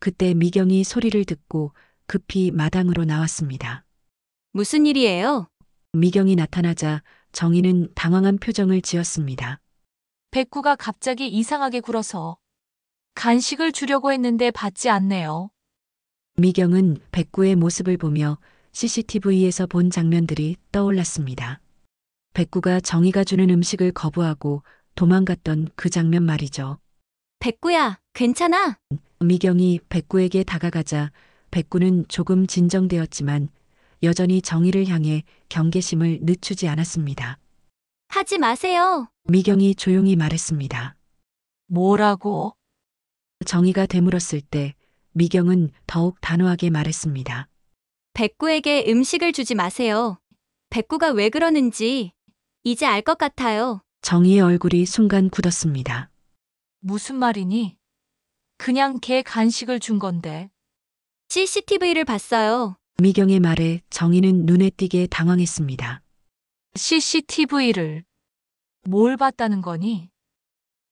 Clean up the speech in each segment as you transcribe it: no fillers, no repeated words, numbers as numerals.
그때 미경이 소리를 듣고 급히 마당으로 나왔습니다. 무슨 일이에요? 미경이 나타나자 정희는 당황한 표정을 지었습니다. 백구가 갑자기 이상하게 굴어서 간식을 주려고 했는데 받지 않네요. 미경은 백구의 모습을 보며 CCTV에서 본 장면들이 떠올랐습니다. 백구가 정희가 주는 음식을 거부하고 도망갔던 그 장면 말이죠. 백구야, 괜찮아? 미경이 백구에게 다가가자 백구는 조금 진정되었지만 여전히 정희를 향해 경계심을 늦추지 않았습니다. 하지 마세요. 미경이 조용히 말했습니다. 뭐라고? 정희가 되물었을 때 미경은 더욱 단호하게 말했습니다. 백구에게 음식을 주지 마세요. 백구가 왜 그러는지 이제 알 것 같아요. 정희의 얼굴이 순간 굳었습니다. 무슨 말이니? 그냥 걔 간식을 준 건데. CCTV를 봤어요. 미경의 말에 정희는 눈에 띄게 당황했습니다. CCTV를 뭘 봤다는 거니?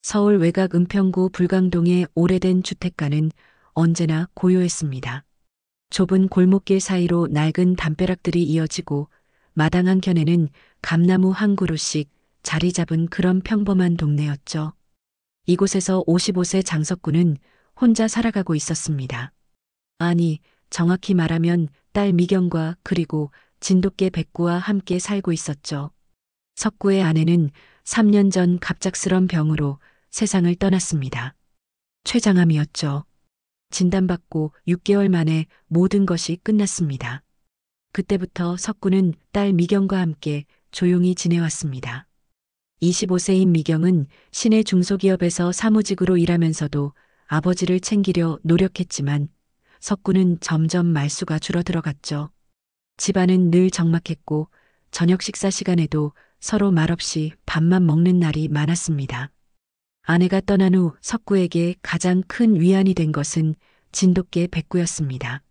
서울 외곽 은평구 불광동의 오래된 주택가는 언제나 고요했습니다. 좁은 골목길 사이로 낡은 담벼락들이 이어지고 마당 한켠에는 감나무 한 그루씩 자리 잡은 그런 평범한 동네였죠. 이곳에서 55세 장석구는 혼자 살아가고 있었습니다. 아니, 정확히 말하면 딸 미경과 그리고 진돗개 백구와 함께 살고 있었죠. 석구의 아내는 3년 전 갑작스런 병으로 세상을 떠났습니다. 췌장암이었죠. 진단받고 6개월 만에 모든 것이 끝났습니다. 그때부터 석구는 딸 미경과 함께 조용히 지내왔습니다. 25세인 미경은 시내 중소기업에서 사무직으로 일하면서도 아버지를 챙기려 노력했지만 석구는 점점 말수가 줄어들어갔죠. 집안은 늘 적막했고 저녁 식사 시간에도 서로 말없이 밥만 먹는 날이 많았습니다. 아내가 떠난 후 석구에게 가장 큰 위안이 된 것은 진돗개 백구였습니다.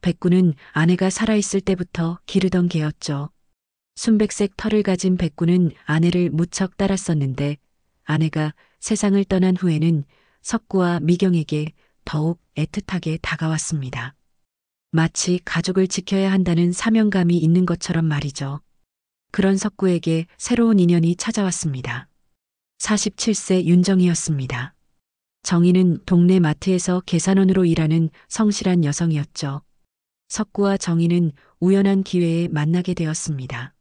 백구는 아내가 살아있을 때부터 기르던 개였죠. 순백색 털을 가진 백구는 아내를 무척 따랐었는데 아내가 세상을 떠난 후에는 석구와 미경에게 더욱 애틋하게 다가왔습니다. 마치 가족을 지켜야 한다는 사명감이 있는 것처럼 말이죠. 그런 석구에게 새로운 인연이 찾아왔습니다. 47세 윤정이었습니다. 정희는 동네 마트에서 계산원으로 일하는 성실한 여성이었죠. 석구와 정희는 우연한 기회에 만나게 되었습니다.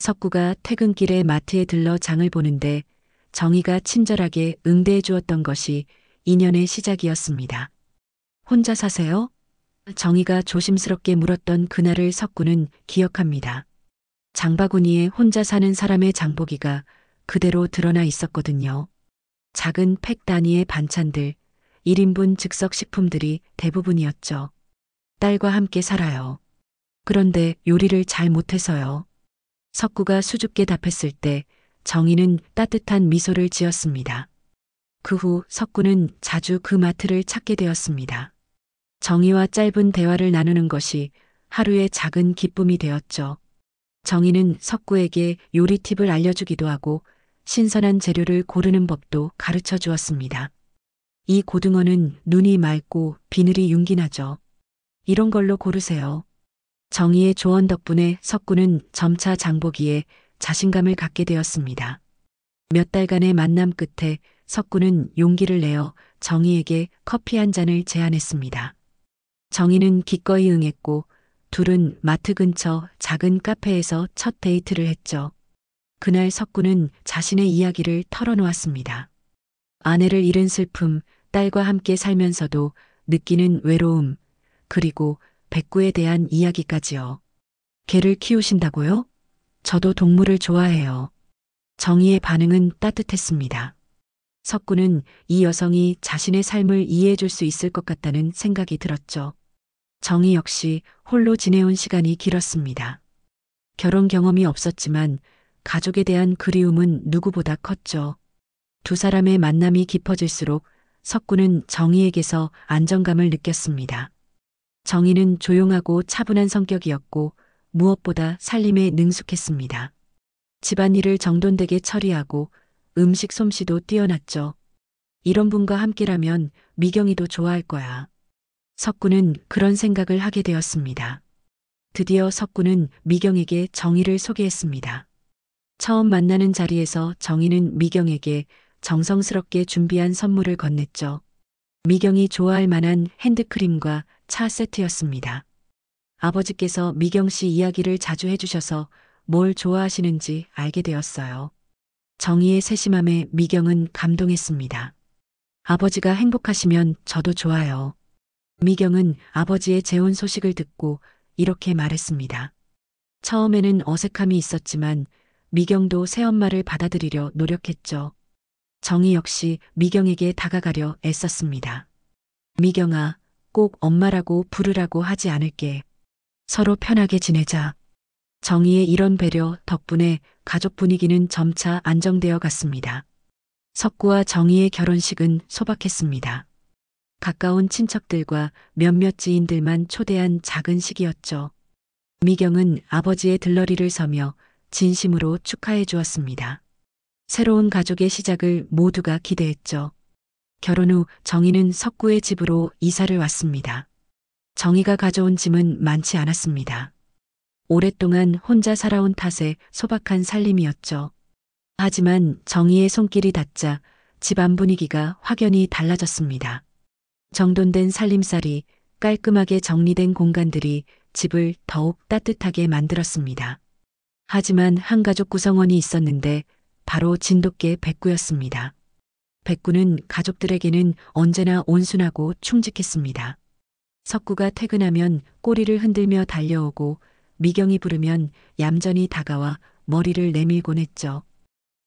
석구가 퇴근길에 마트에 들러 장을 보는데 정희가 친절하게 응대해 주었던 것이 인연의 시작이었습니다. 혼자 사세요? 정희가 조심스럽게 물었던 그날을 석구는 기억합니다. 장바구니에 혼자 사는 사람의 장보기가 그대로 드러나 있었거든요. 작은 팩 단위의 반찬들, 1인분 즉석 식품들이 대부분이었죠. 딸과 함께 살아요. 그런데 요리를 잘 못해서요. 석구가 수줍게 답했을 때 정희는 따뜻한 미소를 지었습니다. 그 후 석구는 자주 그 마트를 찾게 되었습니다. 정희와 짧은 대화를 나누는 것이 하루의 작은 기쁨이 되었죠. 정희는 석구에게 요리 팁을 알려주기도 하고 신선한 재료를 고르는 법도 가르쳐 주었습니다. 이 고등어는 눈이 맑고 비늘이 윤기나죠. 이런 걸로 고르세요. 정희의 조언 덕분에 석구는 점차 장보기에 자신감을 갖게 되었습니다. 몇 달간의 만남 끝에 석구는 용기를 내어 정희에게 커피 한 잔을 제안했습니다. 정희는 기꺼이 응했고 둘은 마트 근처 작은 카페에서 첫 데이트를 했죠. 그날 석구는 자신의 이야기를 털어놓았습니다. 아내를 잃은 슬픔, 딸과 함께 살면서도 느끼는 외로움, 그리고 백구에 대한 이야기까지요. 개를 키우신다고요? 저도 동물을 좋아해요. 정희의 반응은 따뜻했습니다. 석구는 이 여성이 자신의 삶을 이해해 줄 수 있을 것 같다는 생각이 들었죠. 정희 역시 홀로 지내온 시간이 길었습니다. 결혼 경험이 없었지만 가족에 대한 그리움은 누구보다 컸죠. 두 사람의 만남이 깊어질수록 석구는 정희에게서 안정감을 느꼈습니다. 정희는 조용하고 차분한 성격이었고 무엇보다 살림에 능숙했습니다. 집안일을 정돈되게 처리하고 음식 솜씨도 뛰어났죠. 이런 분과 함께라면 미경이도 좋아할 거야. 석구는 그런 생각을 하게 되었습니다. 드디어 석구는 미경에게 정희를 소개했습니다. 처음 만나는 자리에서 정희는 미경에게 정성스럽게 준비한 선물을 건넸죠. 미경이 좋아할 만한 핸드크림과 차 세트였습니다. 아버지께서 미경 씨 이야기를 자주 해주셔서 뭘 좋아하시는지 알게 되었어요. 정희의 세심함에 미경은 감동했습니다. 아버지가 행복하시면 저도 좋아요. 미경은 아버지의 재혼 소식을 듣고 이렇게 말했습니다. 처음에는 어색함이 있었지만 미경도 새엄마를 받아들이려 노력했죠. 정희 역시 미경에게 다가가려 애썼습니다. 미경아, 꼭 엄마라고 부르라고 하지 않을게. 서로 편하게 지내자. 정희의 이런 배려 덕분에 가족 분위기는 점차 안정되어 갔습니다. 석구와 정희의 결혼식은 소박했습니다. 가까운 친척들과 몇몇 지인들만 초대한 작은 식이었죠. 미경은 아버지의 들러리를 서며 진심으로 축하해 주었습니다. 새로운 가족의 시작을 모두가 기대했죠. 결혼 후 정희는 석구의 집으로 이사를 왔습니다. 정희가 가져온 짐은 많지 않았습니다. 오랫동안 혼자 살아온 탓에 소박한 살림이었죠. 하지만 정희의 손길이 닿자 집안 분위기가 확연히 달라졌습니다. 정돈된 살림살이, 깔끔하게 정리된 공간들이 집을 더욱 따뜻하게 만들었습니다. 하지만 한 가족 구성원이 있었는데 바로 진돗개 백구였습니다. 백구는 가족들에게는 언제나 온순하고 충직했습니다. 석구가 퇴근하면 꼬리를 흔들며 달려오고 미경이 부르면 얌전히 다가와 머리를 내밀곤 했죠.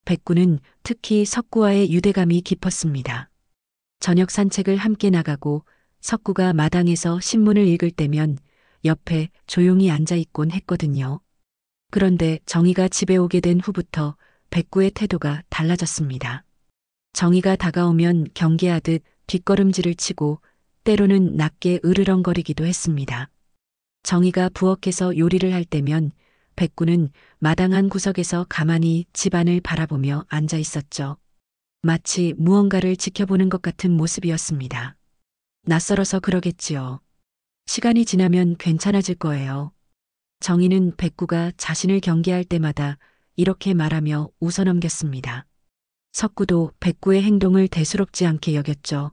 백구는 특히 석구와의 유대감이 깊었습니다. 저녁 산책을 함께 나가고 석구가 마당에서 신문을 읽을 때면 옆에 조용히 앉아 있곤 했거든요. 그런데 정희가 집에 오게 된 후부터 백구의 태도가 달라졌습니다. 정희가 다가오면 경계하듯 뒷걸음질을 치고 때로는 낮게 으르렁거리기도 했습니다. 정희가 부엌에서 요리를 할 때면 백구는 마당 한 구석에서 가만히 집안을 바라보며 앉아 있었죠. 마치 무언가를 지켜보는 것 같은 모습이었습니다. 낯설어서 그러겠지요. 시간이 지나면 괜찮아질 거예요. 정희는 백구가 자신을 경계할 때마다 이렇게 말하며 웃어넘겼습니다. 석구도 백구의 행동을 대수롭지 않게 여겼죠.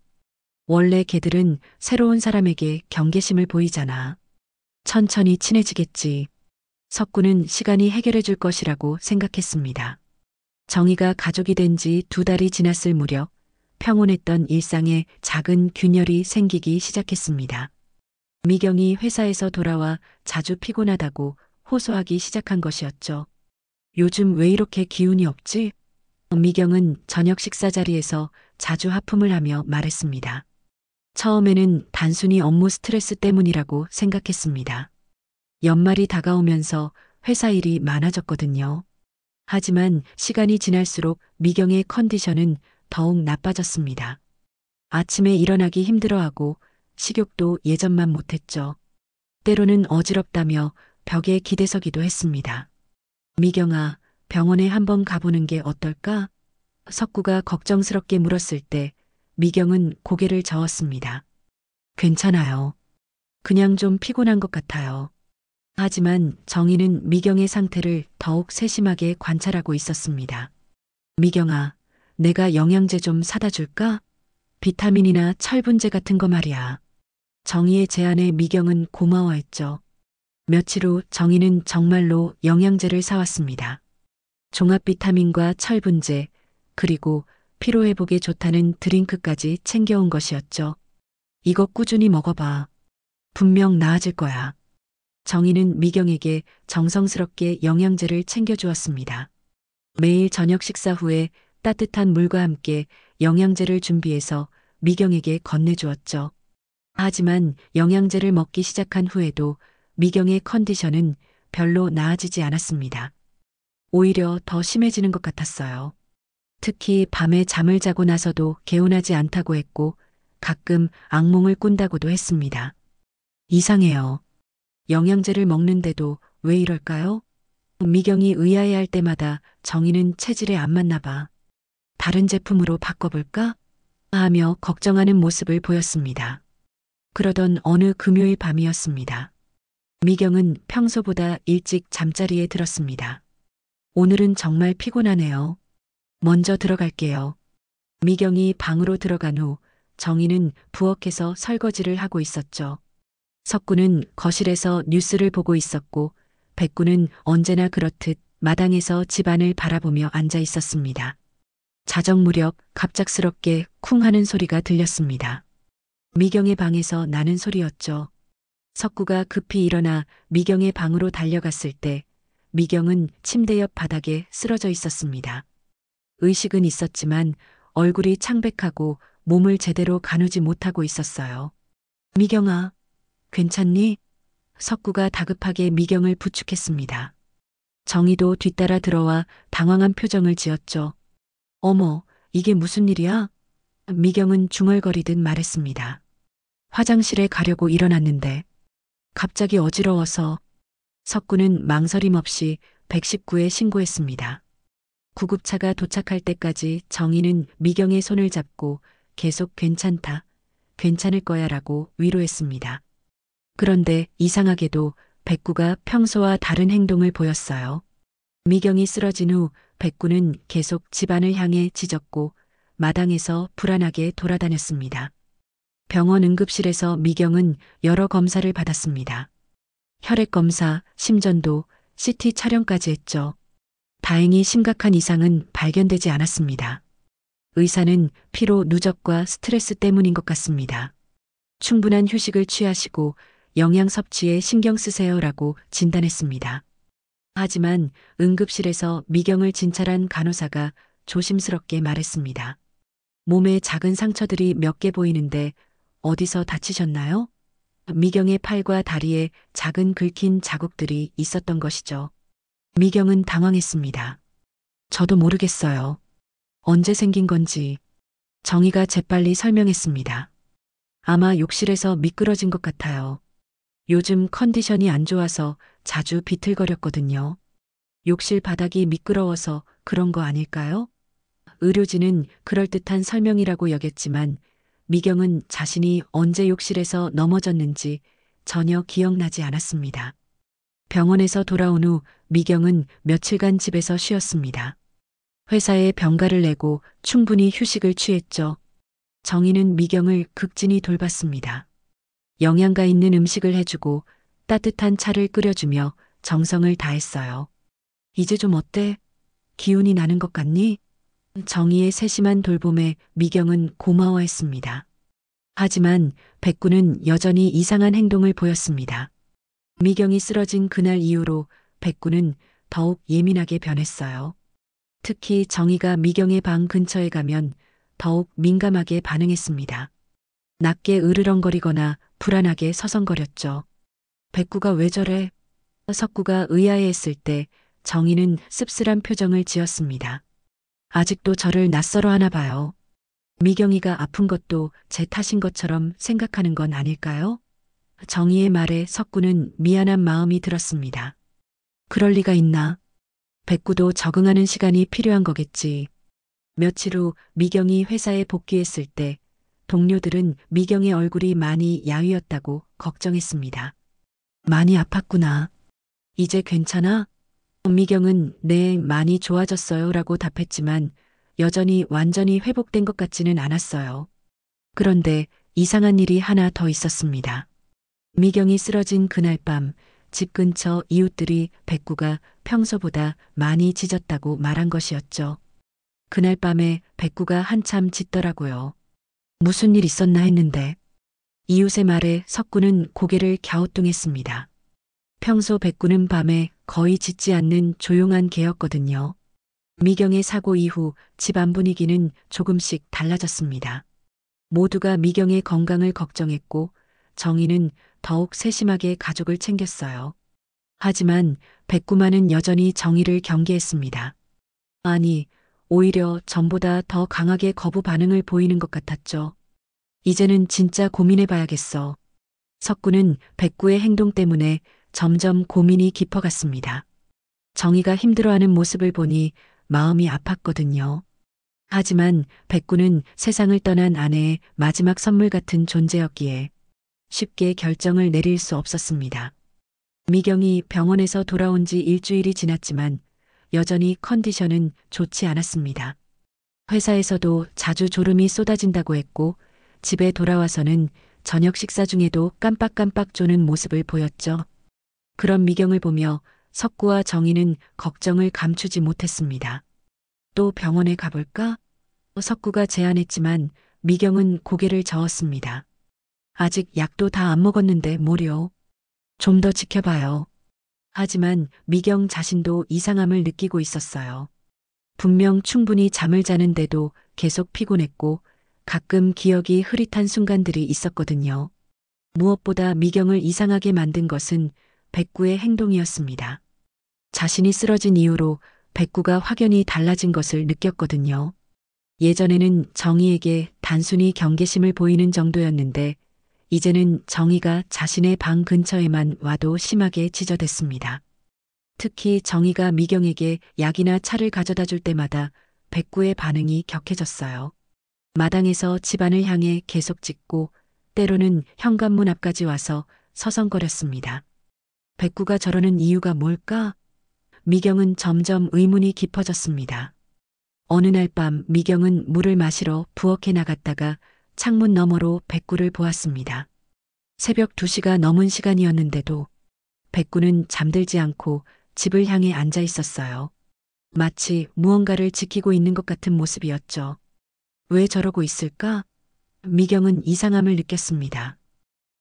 원래 개들은 새로운 사람에게 경계심을 보이잖아. 천천히 친해지겠지. 석구는 시간이 해결해 줄 것이라고 생각했습니다. 정희가 가족이 된 지 2달이 지났을 무렵 평온했던 일상에 작은 균열이 생기기 시작했습니다. 미경이 회사에서 돌아와 자주 피곤하다고 호소하기 시작한 것이었죠. 요즘 왜 이렇게 기운이 없지? 미경은 저녁 식사 자리에서 자주 하품을 하며 말했습니다. 처음에는 단순히 업무 스트레스 때문이라고 생각했습니다. 연말이 다가오면서 회사 일이 많아졌거든요. 하지만 시간이 지날수록 미경의 컨디션은 더욱 나빠졌습니다. 아침에 일어나기 힘들어하고 식욕도 예전만 못했죠. 때로는 어지럽다며 벽에 기대서기도 했습니다. 미경아, 병원에 한번 가보는 게 어떨까? 석구가 걱정스럽게 물었을 때 미경은 고개를 저었습니다. 괜찮아요. 그냥 좀 피곤한 것 같아요. 하지만 정희는 미경의 상태를 더욱 세심하게 관찰하고 있었습니다. 미경아, 내가 영양제 좀 사다 줄까? 비타민이나 철분제 같은 거 말이야. 정희의 제안에 미경은 고마워했죠. 며칠 후 정희는 정말로 영양제를 사왔습니다. 종합 비타민과 철분제, 그리고 피로회복에 좋다는 드링크까지 챙겨온 것이었죠. 이거 꾸준히 먹어봐. 분명 나아질 거야. 정희는 미경에게 정성스럽게 영양제를 챙겨주었습니다. 매일 저녁 식사 후에 따뜻한 물과 함께 영양제를 준비해서 미경에게 건네주었죠. 하지만 영양제를 먹기 시작한 후에도 미경의 컨디션은 별로 나아지지 않았습니다. 오히려 더 심해지는 것 같았어요. 특히 밤에 잠을 자고 나서도 개운하지 않다고 했고 가끔 악몽을 꾼다고도 했습니다. 이상해요. 영양제를 먹는데도 왜 이럴까요? 미경이 의아해할 때마다 정희는 체질에 안 맞나 봐. 다른 제품으로 바꿔볼까? 하며 걱정하는 모습을 보였습니다. 그러던 어느 금요일 밤이었습니다. 미경은 평소보다 일찍 잠자리에 들었습니다. 오늘은 정말 피곤하네요. 먼저 들어갈게요. 미경이 방으로 들어간 후 정희는 부엌에서 설거지를 하고 있었죠. 석구는 거실에서 뉴스를 보고 있었고 백구는 언제나 그렇듯 마당에서 집안을 바라보며 앉아 있었습니다. 자정 무렵 갑작스럽게 쿵 하는 소리가 들렸습니다. 미경의 방에서 나는 소리였죠. 석구가 급히 일어나 미경의 방으로 달려갔을 때 미경은 침대 옆 바닥에 쓰러져 있었습니다. 의식은 있었지만 얼굴이 창백하고 몸을 제대로 가누지 못하고 있었어요. 미경아, 괜찮니? 석구가 다급하게 미경을 부축했습니다. 정희도 뒤따라 들어와 당황한 표정을 지었죠. 어머, 이게 무슨 일이야? 미경은 중얼거리듯 말했습니다. 화장실에 가려고 일어났는데 갑자기 어지러워서. 석구는 망설임 없이 119에 신고했습니다. 구급차가 도착할 때까지 정희는 미경의 손을 잡고 계속 괜찮다, 괜찮을 거야 라고 위로했습니다. 그런데 이상하게도 백구가 평소와 다른 행동을 보였어요. 미경이 쓰러진 후 백구는 계속 집안을 향해 짖었고 마당에서 불안하게 돌아다녔습니다. 병원 응급실에서 미경은 여러 검사를 받았습니다. 혈액 검사, 심전도, CT 촬영까지 했죠. 다행히 심각한 이상은 발견되지 않았습니다. 의사는 피로 누적과 스트레스 때문인 것 같습니다. 충분한 휴식을 취하시고 영양 섭취에 신경 쓰세요라고 진단했습니다. 하지만 응급실에서 미경을 진찰한 간호사가 조심스럽게 말했습니다. 몸에 작은 상처들이 몇 개 보이는데 어디서 다치셨나요? 미경의 팔과 다리에 작은 긁힌 자국들이 있었던 것이죠. 미경은 당황했습니다. 저도 모르겠어요. 언제 생긴 건지. 정희가 재빨리 설명했습니다. 아마 욕실에서 미끄러진 것 같아요. 요즘 컨디션이 안 좋아서 자주 비틀거렸거든요. 욕실 바닥이 미끄러워서 그런 거 아닐까요? 의료진은 그럴듯한 설명이라고 여겼지만 미경은 자신이 언제 욕실에서 넘어졌는지 전혀 기억나지 않았습니다. 병원에서 돌아온 후 미경은 며칠간 집에서 쉬었습니다. 회사에 병가를 내고 충분히 휴식을 취했죠. 정희는 미경을 극진히 돌봤습니다. 영양가 있는 음식을 해주고 따뜻한 차를 끓여주며 정성을 다했어요. 이제 좀 어때? 기운이 나는 것 같니? 정희의 세심한 돌봄에 미경은 고마워했습니다. 하지만 백구는 여전히 이상한 행동을 보였습니다. 미경이 쓰러진 그날 이후로 백구는 더욱 예민하게 변했어요. 특히 정희가 미경의 방 근처에 가면 더욱 민감하게 반응했습니다. 낮게 으르렁거리거나 불안하게 서성거렸죠. 백구가 왜 저래? 석구가 의아해했을 때 정희는 씁쓸한 표정을 지었습니다. 아직도 저를 낯설어 하나 봐요. 미경이가 아픈 것도 제 탓인 것처럼 생각하는 건 아닐까요? 정희의 말에 석구는 미안한 마음이 들었습니다. 그럴 리가 있나? 백구도 적응하는 시간이 필요한 거겠지. 며칠 후 미경이 회사에 복귀했을 때 동료들은 미경의 얼굴이 많이 야위었다고 걱정했습니다. 많이 아팠구나. 이제 괜찮아? 미경은 네, 많이 좋아졌어요 라고 답했지만 여전히 완전히 회복된 것 같지는 않았어요. 그런데 이상한 일이 하나 더 있었습니다. 미경이 쓰러진 그날 밤 집 근처 이웃들이 백구가 평소보다 많이 짖었다고 말한 것이었죠. 그날 밤에 백구가 한참 짖더라고요. 무슨 일 있었나 했는데 이웃의 말에 석구는 고개를 갸우뚱했습니다. 평소 백구는 밤에 거의 짖지 않는 조용한 개였거든요. 미경의 사고 이후 집안 분위기는 조금씩 달라졌습니다. 모두가 미경의 건강을 걱정했고 정희는 더욱 세심하게 가족을 챙겼어요. 하지만 백구만은 여전히 정희를 경계했습니다. 아니, 오히려 전보다 더 강하게 거부 반응을 보이는 것 같았죠. 이제는 진짜 고민해봐야겠어. 석구는 백구의 행동 때문에 점점 고민이 깊어갔습니다. 정희가 힘들어하는 모습을 보니 마음이 아팠거든요. 하지만 백구는 세상을 떠난 아내의 마지막 선물 같은 존재였기에 쉽게 결정을 내릴 수 없었습니다. 미경이 병원에서 돌아온 지 일주일이 지났지만 여전히 컨디션은 좋지 않았습니다. 회사에서도 자주 졸음이 쏟아진다고 했고 집에 돌아와서는 저녁 식사 중에도 깜빡깜빡 조는 모습을 보였죠. 그런 미경을 보며 석구와 정희는 걱정을 감추지 못했습니다. 또 병원에 가볼까? 석구가 제안했지만 미경은 고개를 저었습니다. 아직 약도 다 안 먹었는데 뭐려. 좀 더 지켜봐요. 하지만 미경 자신도 이상함을 느끼고 있었어요. 분명 충분히 잠을 자는데도 계속 피곤했고 가끔 기억이 흐릿한 순간들이 있었거든요. 무엇보다 미경을 이상하게 만든 것은 백구의 행동이었습니다. 자신이 쓰러진 이후로 백구가 확연히 달라진 것을 느꼈거든요. 예전에는 정희에게 단순히 경계심을 보이는 정도였는데 이제는 정희가 자신의 방 근처에만 와도 심하게 지저댔습니다. 특히 정희가 미경에게 약이나 차를 가져다 줄 때마다 백구의 반응이 격해졌어요. 마당에서 집안을 향해 계속 짖고 때로는 현관문 앞까지 와서 서성거렸습니다. 백구가 저러는 이유가 뭘까? 미경은 점점 의문이 깊어졌습니다. 어느 날 밤 미경은 물을 마시러 부엌에 나갔다가 창문 너머로 백구를 보았습니다. 새벽 2시가 넘은 시간이었는데도 백구는 잠들지 않고 집을 향해 앉아 있었어요. 마치 무언가를 지키고 있는 것 같은 모습이었죠. 왜 저러고 있을까? 미경은 이상함을 느꼈습니다.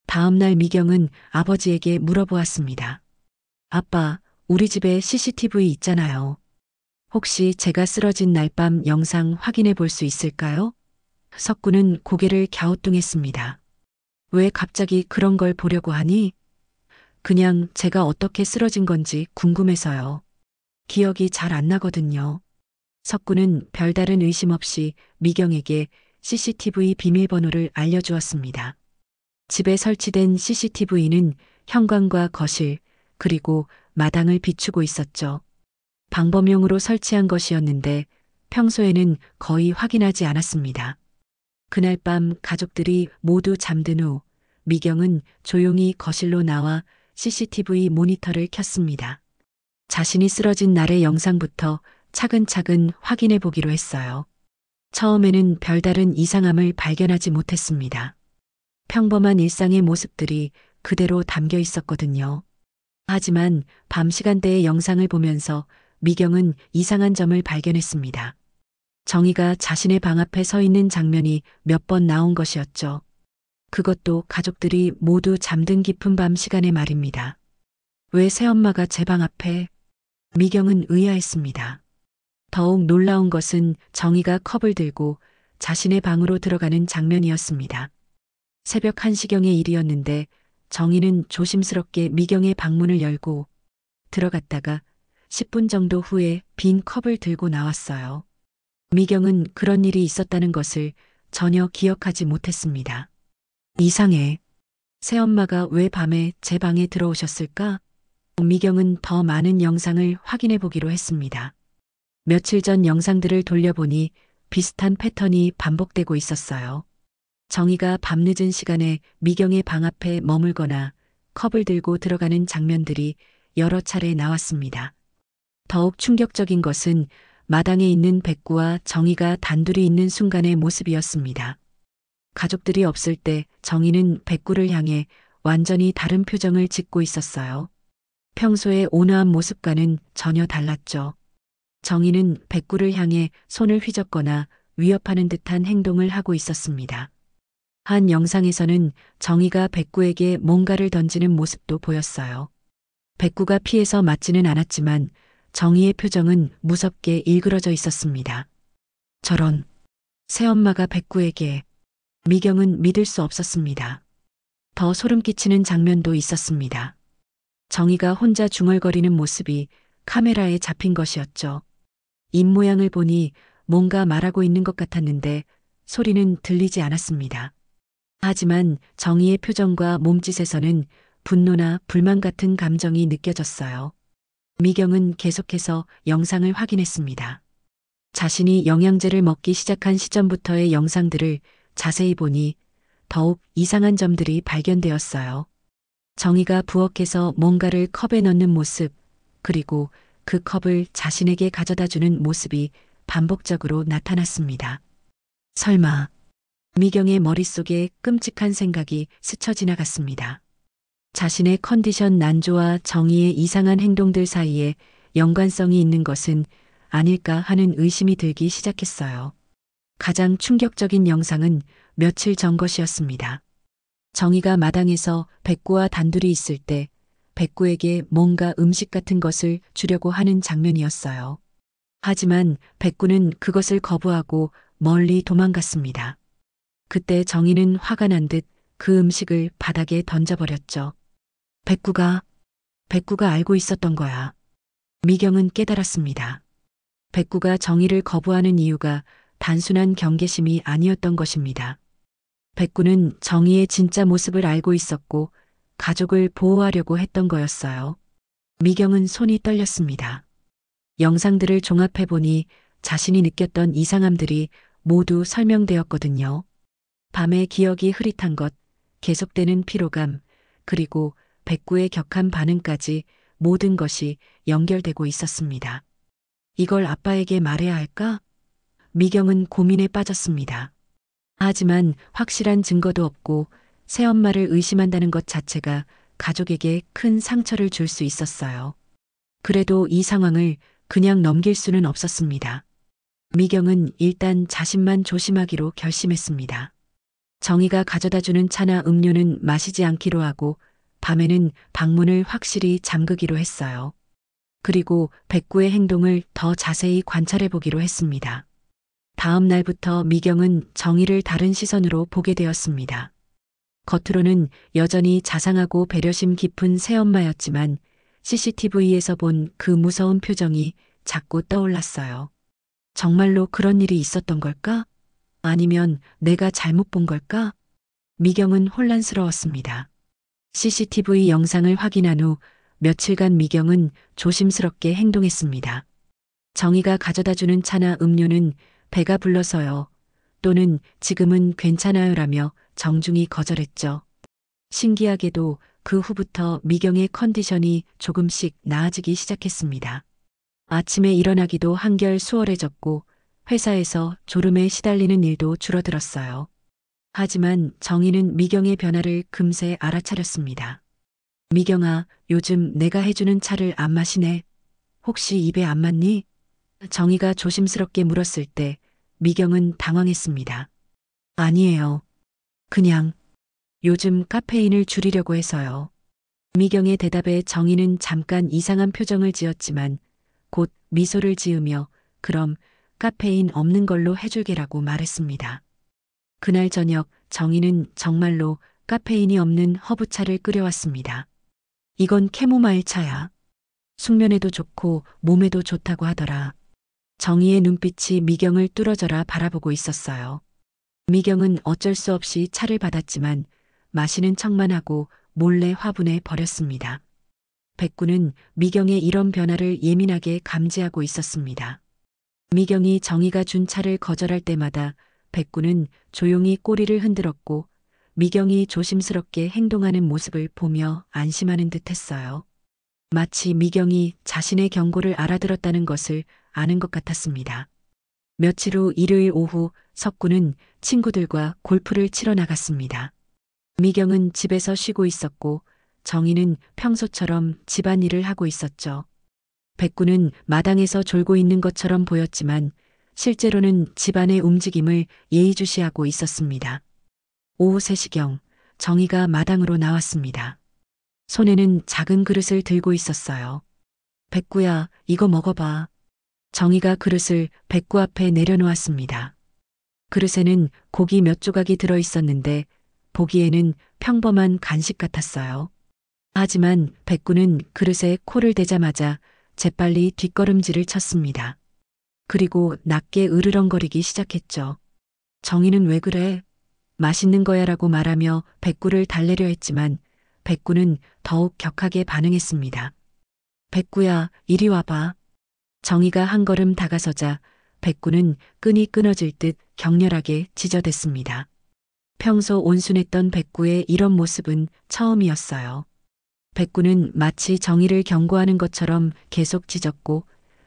다음 날 미경은 아버지에게 물어보았습니다. 아빠, 우리 집에 CCTV 있잖아요. 혹시 제가 쓰러진 날 밤 영상 확인해 볼 수 있을까요? 석구는 고개를 갸우뚱했습니다. 왜 갑자기 그런 걸 보려고 하니? 그냥 제가 어떻게 쓰러진 건지 궁금해서요. 기억이 잘 안 나거든요. 석구는 별다른 의심 없이 미경에게 CCTV 비밀번호를 알려주었습니다. 집에 설치된 CCTV는 현관과 거실, 그리고 마당을 비추고 있었죠. 방범용으로 설치한 것이었는데 평소에는 거의 확인하지 않았습니다. 그날 밤 가족들이 모두 잠든 후 미경은 조용히 거실로 나와 CCTV 모니터를 켰습니다. 자신이 쓰러진 날의 영상부터 차근차근 확인해 보기로 했어요. 처음에는 별다른 이상함을 발견하지 못했습니다. 평범한 일상의 모습들이 그대로 담겨 있었거든요. 하지만 밤 시간대의 영상을 보면서 미경은 이상한 점을 발견했습니다. 정희가 자신의 방 앞에 서 있는 장면이 몇 번 나온 것이었죠. 그것도 가족들이 모두 잠든 깊은 밤 시간에 말입니다. 왜 새엄마가 제 방 앞에? 미경은 의아했습니다. 더욱 놀라운 것은 정희가 컵을 들고 자신의 방으로 들어가는 장면이었습니다. 새벽 1시경의 일이었는데 정희는 조심스럽게 미경의 방문을 열고 들어갔다가 10분 정도 후에 빈 컵을 들고 나왔어요. 미경은 그런 일이 있었다는 것을 전혀 기억하지 못했습니다. 이상해. 새엄마가 왜 밤에 제 방에 들어오셨을까? 미경은 더 많은 영상을 확인해 보기로 했습니다. 며칠 전 영상들을 돌려보니 비슷한 패턴이 반복되고 있었어요. 정희가 밤늦은 시간에 미경의 방 앞에 머물거나 컵을 들고 들어가는 장면들이 여러 차례 나왔습니다. 더욱 충격적인 것은 마당에 있는 백구와 정희가 단둘이 있는 순간의 모습이었습니다. 가족들이 없을 때 정희는 백구를 향해 완전히 다른 표정을 짓고 있었어요. 평소의 온화한 모습과는 전혀 달랐죠. 정희는 백구를 향해 손을 휘젓거나 위협하는 듯한 행동을 하고 있었습니다. 한 영상에서는 정희가 백구에게 뭔가를 던지는 모습도 보였어요. 백구가 피해서 맞지는 않았지만 정희의 표정은 무섭게 일그러져 있었습니다. 저런, 새엄마가 백구에게. 미경은 믿을 수 없었습니다. 더 소름 끼치는 장면도 있었습니다. 정희가 혼자 중얼거리는 모습이 카메라에 잡힌 것이었죠. 입 모양을 보니 뭔가 말하고 있는 것 같았는데 소리는 들리지 않았습니다. 하지만 정희의 표정과 몸짓에서는 분노나 불만 같은 감정이 느껴졌어요. 미경은 계속해서 영상을 확인했습니다. 자신이 영양제를 먹기 시작한 시점부터의 영상들을 자세히 보니 더욱 이상한 점들이 발견되었어요. 정희가 부엌에서 뭔가를 컵에 넣는 모습, 그리고 그 컵을 자신에게 가져다 주는 모습이 반복적으로 나타났습니다. 설마, 미경의 머릿속에 끔찍한 생각이 스쳐 지나갔습니다. 자신의 컨디션 난조와 정희의 이상한 행동들 사이에 연관성이 있는 것은 아닐까 하는 의심이 들기 시작했어요. 가장 충격적인 영상은 며칠 전 것이었습니다. 정희가 마당에서 백구와 단둘이 있을 때 백구에게 뭔가 음식 같은 것을 주려고 하는 장면이었어요. 하지만 백구는 그것을 거부하고 멀리 도망갔습니다. 그때 정희는 화가 난 듯 그 음식을 바닥에 던져버렸죠. 백구가 알고 있었던 거야. 미경은 깨달았습니다. 백구가 정희를 거부하는 이유가 단순한 경계심이 아니었던 것입니다. 백구는 정희의 진짜 모습을 알고 있었고 가족을 보호하려고 했던 거였어요. 미경은 손이 떨렸습니다. 영상들을 종합해보니 자신이 느꼈던 이상함들이 모두 설명되었거든요. 밤에 기억이 흐릿한 것, 계속되는 피로감, 그리고 백구의 격한 반응까지 모든 것이 연결되고 있었습니다. 이걸 아빠에게 말해야 할까? 미경은 고민에 빠졌습니다. 하지만 확실한 증거도 없고 새엄마를 의심한다는 것 자체가 가족에게 큰 상처를 줄 수 있었어요. 그래도 이 상황을 그냥 넘길 수는 없었습니다. 미경은 일단 자신만 조심하기로 결심했습니다. 정희가 가져다주는 차나 음료는 마시지 않기로 하고 밤에는 방문을 확실히 잠그기로 했어요. 그리고 백구의 행동을 더 자세히 관찰해 보기로 했습니다. 다음 날부터 미경은 정희를 다른 시선으로 보게 되었습니다. 겉으로는 여전히 자상하고 배려심 깊은 새엄마였지만 CCTV에서 본 그 무서운 표정이 자꾸 떠올랐어요. 정말로 그런 일이 있었던 걸까? 아니면 내가 잘못 본 걸까? 미경은 혼란스러웠습니다. CCTV 영상을 확인한 후 며칠간 미경은 조심스럽게 행동했습니다. 정희가 가져다주는 차나 음료는 배가 불러서요. 또는 지금은 괜찮아요라며 정중히 거절했죠. 신기하게도 그 후부터 미경의 컨디션이 조금씩 나아지기 시작했습니다. 아침에 일어나기도 한결 수월해졌고 회사에서 졸음에 시달리는 일도 줄어들었어요. 하지만 정희는 미경의 변화를 금세 알아차렸습니다. 미경아, 요즘 내가 해주는 차를 안 마시네. 혹시 입에 안 맞니? 정희가 조심스럽게 물었을 때 미경은 당황했습니다. 아니에요. 그냥 요즘 카페인을 줄이려고 해서요. 미경의 대답에 정희는 잠깐 이상한 표정을 지었지만 곧 미소를 지으며 그럼 카페인 없는 걸로 해줄게라고 말했습니다. 그날 저녁 정희는 정말로 카페인이 없는 허브차를 끓여왔습니다. 이건 캐모마일 차야. 숙면에도 좋고 몸에도 좋다고 하더라. 정희의 눈빛이 미경을 뚫어져라 바라보고 있었어요. 미경은 어쩔 수 없이 차를 받았지만 마시는 척만 하고 몰래 화분에 버렸습니다. 백구는 미경의 이런 변화를 예민하게 감지하고 있었습니다. 미경이 정희가 준 차를 거절할 때마다 백구는 조용히 꼬리를 흔들었고 미경이 조심스럽게 행동하는 모습을 보며 안심하는 듯 했어요. 마치 미경이 자신의 경고를 알아들었다는 것을 아는 것 같았습니다. 며칠 후 일요일 오후 석구는 친구들과 골프를 치러 나갔습니다. 미경은 집에서 쉬고 있었고 정희는 평소처럼 집안일을 하고 있었죠. 백구는 마당에서 졸고 있는 것처럼 보였지만 실제로는 집안의 움직임을 예의주시하고 있었습니다. 오후 3시경 정희가 마당으로 나왔습니다. 손에는 작은 그릇을 들고 있었어요. 백구야, 이거 먹어봐. 정희가 그릇을 백구 앞에 내려놓았습니다. 그릇에는 고기 몇 조각이 들어 있었는데 보기에는 평범한 간식 같았어요. 하지만 백구는 그릇에 코를 대자마자 재빨리 뒷걸음질을 쳤습니다. 그리고 낮게 으르렁거리기 시작했죠. 정희는 왜 그래? 맛있는 거야라고 말하며 백구를 달래려 했지만 백구는 더욱 격하게 반응했습니다. 백구야, 이리 와봐. 정희가 한 걸음 다가서자 백구는 끈이 끊어질 듯 격렬하게 지저댔습니다. 평소 온순했던 백구의 이런 모습은 처음이었어요. 백구는 마치 정의를 경고하는 것처럼 계속 짖었고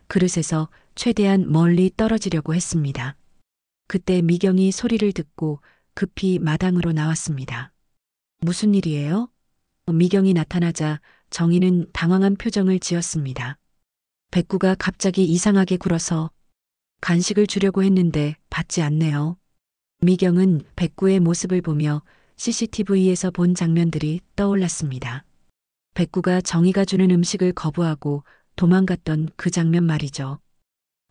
그릇에서 최대한 멀리 떨어지려고 했습니다. 그때 미경이 소리를 듣고 급히 마당으로 나왔습니다. 무슨 일이에요? 미경이 나타나자 정희는 당황한 표정을 지었습니다. 백구가 갑자기 이상하게 굴어서 간식을 주려고 했는데 받지 않네요. 미경은 백구의 모습을 보며 CCTV에서 본 장면들이 떠올랐습니다. 백구가 정희가 주는 음식을 거부하고 도망갔던 그 장면 말이죠.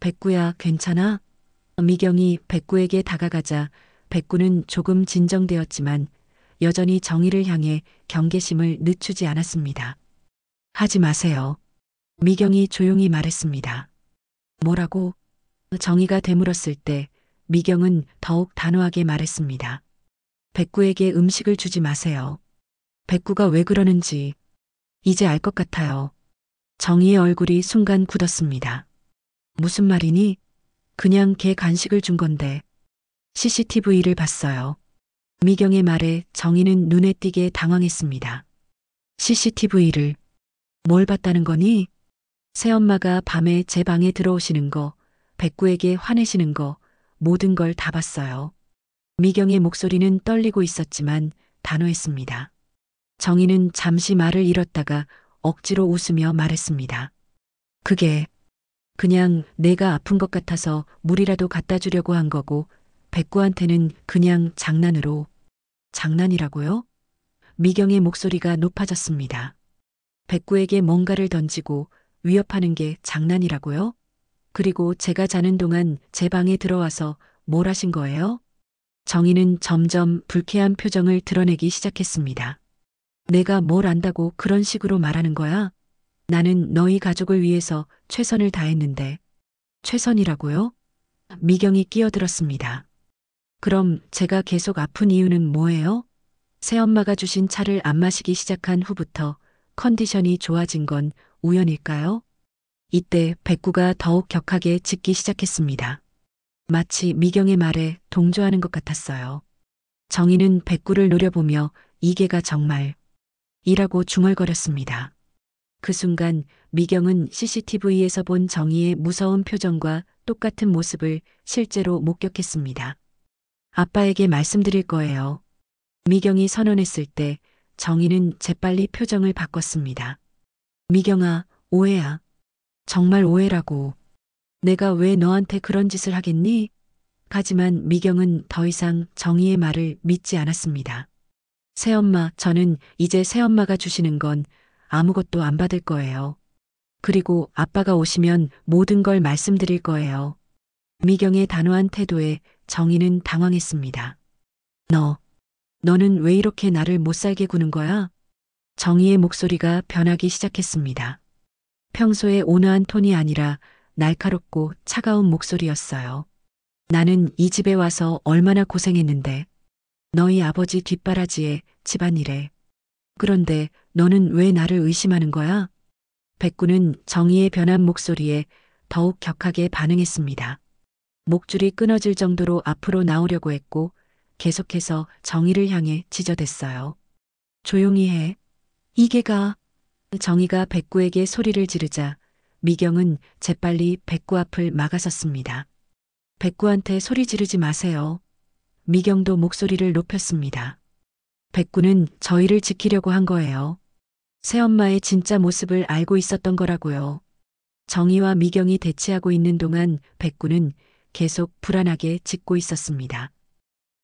백구야, 괜찮아? 미경이 백구에게 다가가자 백구는 조금 진정되었지만 여전히 정희를 향해 경계심을 늦추지 않았습니다. 하지 마세요. 미경이 조용히 말했습니다. 뭐라고? 정희가 되물었을 때 미경은 더욱 단호하게 말했습니다. 백구에게 음식을 주지 마세요. 백구가 왜 그러는지 이제 알 것 같아요. 정희의 얼굴이 순간 굳었습니다. 무슨 말이니? 그냥 걔 간식을 준 건데. CCTV를 봤어요. 미경의 말에 정희는 눈에 띄게 당황했습니다. CCTV를 뭘 봤다는 거니? 새엄마가 밤에 제 방에 들어오시는 거, 백구에게 화내시는 거, 모든 걸 다 봤어요. 미경의 목소리는 떨리고 있었지만 단호했습니다. 정희는 잠시 말을 잃었다가 억지로 웃으며 말했습니다. 그게 그냥 내가 아픈 것 같아서 물이라도 갖다 주려고 한 거고 백구한테는 그냥 장난으로. 장난이라고요? 미경의 목소리가 높아졌습니다. 백구에게 뭔가를 던지고 위협하는 게 장난이라고요? 그리고 제가 자는 동안 제 방에 들어와서 뭘 하신 거예요? 정희는 점점 불쾌한 표정을 드러내기 시작했습니다. 내가 뭘 안다고 그런 식으로 말하는 거야? 나는 너희 가족을 위해서 최선을 다했는데. 최선이라고요? 미경이 끼어들었습니다. 그럼 제가 계속 아픈 이유는 뭐예요? 새엄마가 주신 차를 안 마시기 시작한 후부터 컨디션이 좋아진 건 우연일까요? 이때 백구가 더욱 격하게 짖기 시작했습니다. 마치 미경의 말에 동조하는 것 같았어요. 정희는 백구를 노려보며 이게가 정말 이라고 중얼거렸습니다. 그 순간 미경은 CCTV에서 본 정희의 무서운 표정과 똑같은 모습을 실제로 목격했습니다. 아빠에게 말씀드릴 거예요. 미경이 선언했을 때 정희는 재빨리 표정을 바꿨습니다. 미경아, 오해야. 정말 오해라고. 내가 왜 너한테 그런 짓을 하겠니? 하지만 미경은 더 이상 정희의 말을 믿지 않았습니다. 새엄마, 저는 이제 새엄마가 주시는 건 아무것도 안 받을 거예요. 그리고 아빠가 오시면 모든 걸 말씀드릴 거예요. 미경의 단호한 태도에 정희는 당황했습니다. 너는 왜 이렇게 나를 못살게 구는 거야? 정희의 목소리가 변하기 시작했습니다. 평소의 온화한 톤이 아니라 날카롭고 차가운 목소리였어요. 나는 이 집에 와서 얼마나 고생했는데. 너희 아버지 뒷바라지에 집안일에. 그런데 너는 왜 나를 의심하는 거야? 백구는 정희의 변한 목소리에 더욱 격하게 반응했습니다. 목줄이 끊어질 정도로 앞으로 나오려고 했고 계속해서 정희를 향해 지저댔어요. 조용히 해. 이게가. 정희가 백구에게 소리를 지르자 미경은 재빨리 백구 앞을 막아섰습니다. 백구한테 소리 지르지 마세요. 미경도 목소리를 높였습니다. 백구는 저희를 지키려고 한 거예요. 새엄마의 진짜 모습을 알고 있었던 거라고요. 정희와 미경이 대치하고 있는 동안 백구는 계속 불안하게 짖고 있었습니다.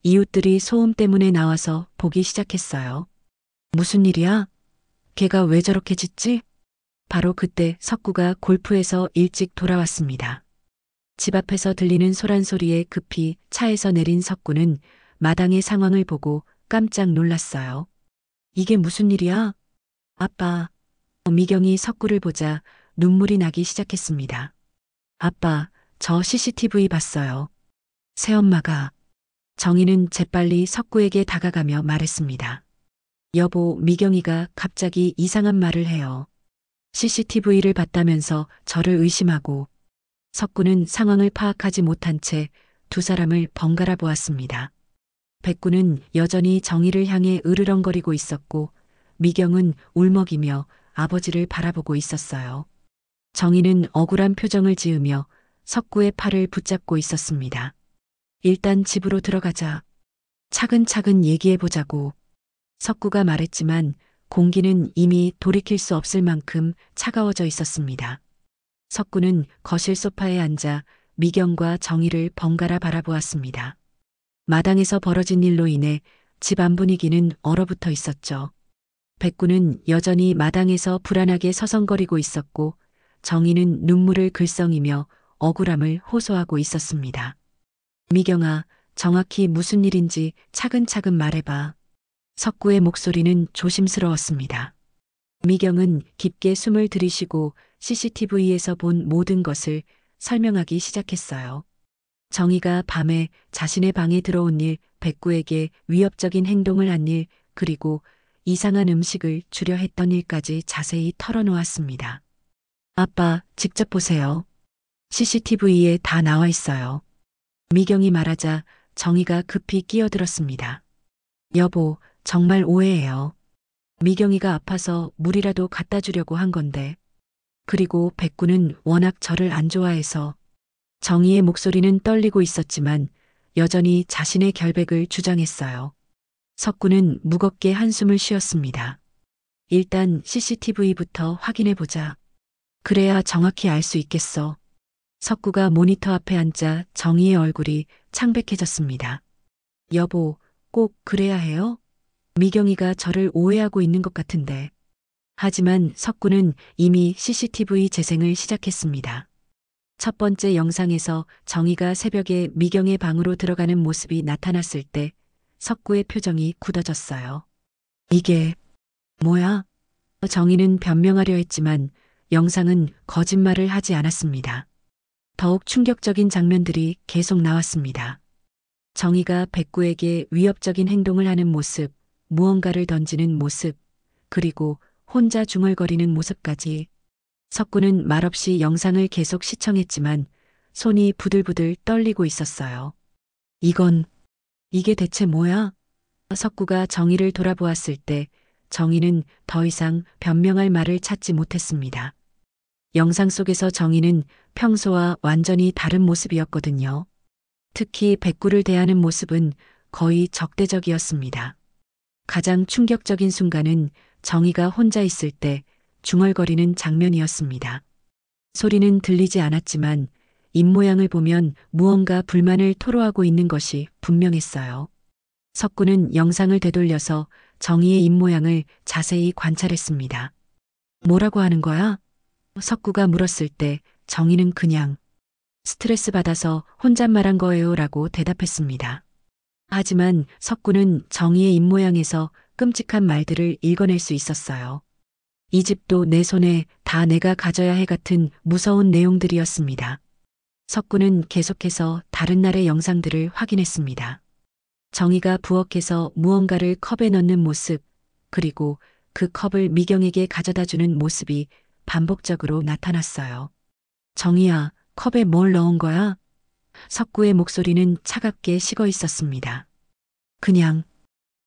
이웃들이 소음 때문에 나와서 보기 시작했어요. 무슨 일이야? 걔가 왜 저렇게 짖지? 바로 그때 석구가 골프에서 일찍 돌아왔습니다. 집 앞에서 들리는 소란소리에 급히 차에서 내린 석구는 마당의 상황을 보고 깜짝 놀랐어요. 이게 무슨 일이야? 아빠. 미경이 석구를 보자 눈물이 나기 시작했습니다. 아빠, 저 CCTV 봤어요. 새엄마가. 정희는 재빨리 석구에게 다가가며 말했습니다. 여보, 미경이가 갑자기 이상한 말을 해요. CCTV를 봤다면서 저를 의심하고. 석구는 상황을 파악하지 못한 채 두 사람을 번갈아 보았습니다. 백구는 여전히 정희를 향해 으르렁거리고 있었고 미경은 울먹이며 아버지를 바라보고 있었어요. 정희는 억울한 표정을 지으며 석구의 팔을 붙잡고 있었습니다. 일단 집으로 들어가자. 차근차근 얘기해보자고. 석구가 말했지만 공기는 이미 돌이킬 수 없을 만큼 차가워져 있었습니다. 석구는 거실 소파에 앉아 미경과 정희를 번갈아 바라보았습니다. 마당에서 벌어진 일로 인해 집안 분위기는 얼어붙어 있었죠. 백구는 여전히 마당에서 불안하게 서성거리고 있었고 정희는 눈물을 글썽이며 억울함을 호소하고 있었습니다. 미경아, 정확히 무슨 일인지 차근차근 말해봐. 석구의 목소리는 조심스러웠습니다. 미경은 깊게 숨을 들이쉬고 CCTV에서 본 모든 것을 설명하기 시작했어요. 정희가 밤에 자신의 방에 들어온 일, 백구에게 위협적인 행동을 한 일, 그리고 이상한 음식을 주려 했던 일까지 자세히 털어놓았습니다. 아빠, 직접 보세요. CCTV에 다 나와 있어요. 미경이 말하자 정희가 급히 끼어들었습니다. 여보, 정말 오해해요. 미경이가 아파서 물이라도 갖다 주려고 한 건데. 그리고 백구는 워낙 저를 안 좋아해서. 정희의 목소리는 떨리고 있었지만 여전히 자신의 결백을 주장했어요. 석구는 무겁게 한숨을 쉬었습니다. 일단 CCTV부터 확인해보자. 그래야 정확히 알 수 있겠어. 석구가 모니터 앞에 앉자 정희의 얼굴이 창백해졌습니다. 여보, 꼭 그래야 해요? 미경이가 저를 오해하고 있는 것 같은데. 하지만 석구는 이미 CCTV 재생을 시작했습니다. 첫 번째 영상에서 정희가 새벽에 미경의 방으로 들어가는 모습이 나타났을 때 석구의 표정이 굳어졌어요. 이게 뭐야? 정희는 변명하려 했지만 영상은 거짓말을 하지 않았습니다. 더욱 충격적인 장면들이 계속 나왔습니다. 정희가 백구에게 위협적인 행동을 하는 모습, 무언가를 던지는 모습, 그리고 혼자 중얼거리는 모습까지. 석구는 말없이 영상을 계속 시청했지만 손이 부들부들 떨리고 있었어요. 이게 대체 뭐야? 석구가 정희를 돌아보았을 때 정희는 더 이상 변명할 말을 찾지 못했습니다. 영상 속에서 정희는 평소와 완전히 다른 모습이었거든요. 특히 백구를 대하는 모습은 거의 적대적이었습니다. 가장 충격적인 순간은 정희가 혼자 있을 때 중얼거리는 장면이었습니다. 소리는 들리지 않았지만 입모양을 보면 무언가 불만을 토로하고 있는 것이 분명했어요. 석구는 영상을 되돌려서 정희의 입모양을 자세히 관찰했습니다. 뭐라고 하는 거야? 석구가 물었을 때 정희는 그냥 스트레스 받아서 혼잣말한 거예요 라고 대답했습니다. 하지만 석구는 정희의 입모양에서 끔찍한 말들을 읽어낼 수 있었어요. 이 집도 내 손에 다 내가 가져야 해 같은 무서운 내용들이었습니다. 석구는 계속해서 다른 날의 영상들을 확인했습니다. 정희가 부엌에서 무언가를 컵에 넣는 모습, 그리고 그 컵을 미경에게 가져다 주는 모습이 반복적으로 나타났어요. 정희야, 컵에 뭘 넣은 거야? 석구의 목소리는 차갑게 식어 있었습니다. 그냥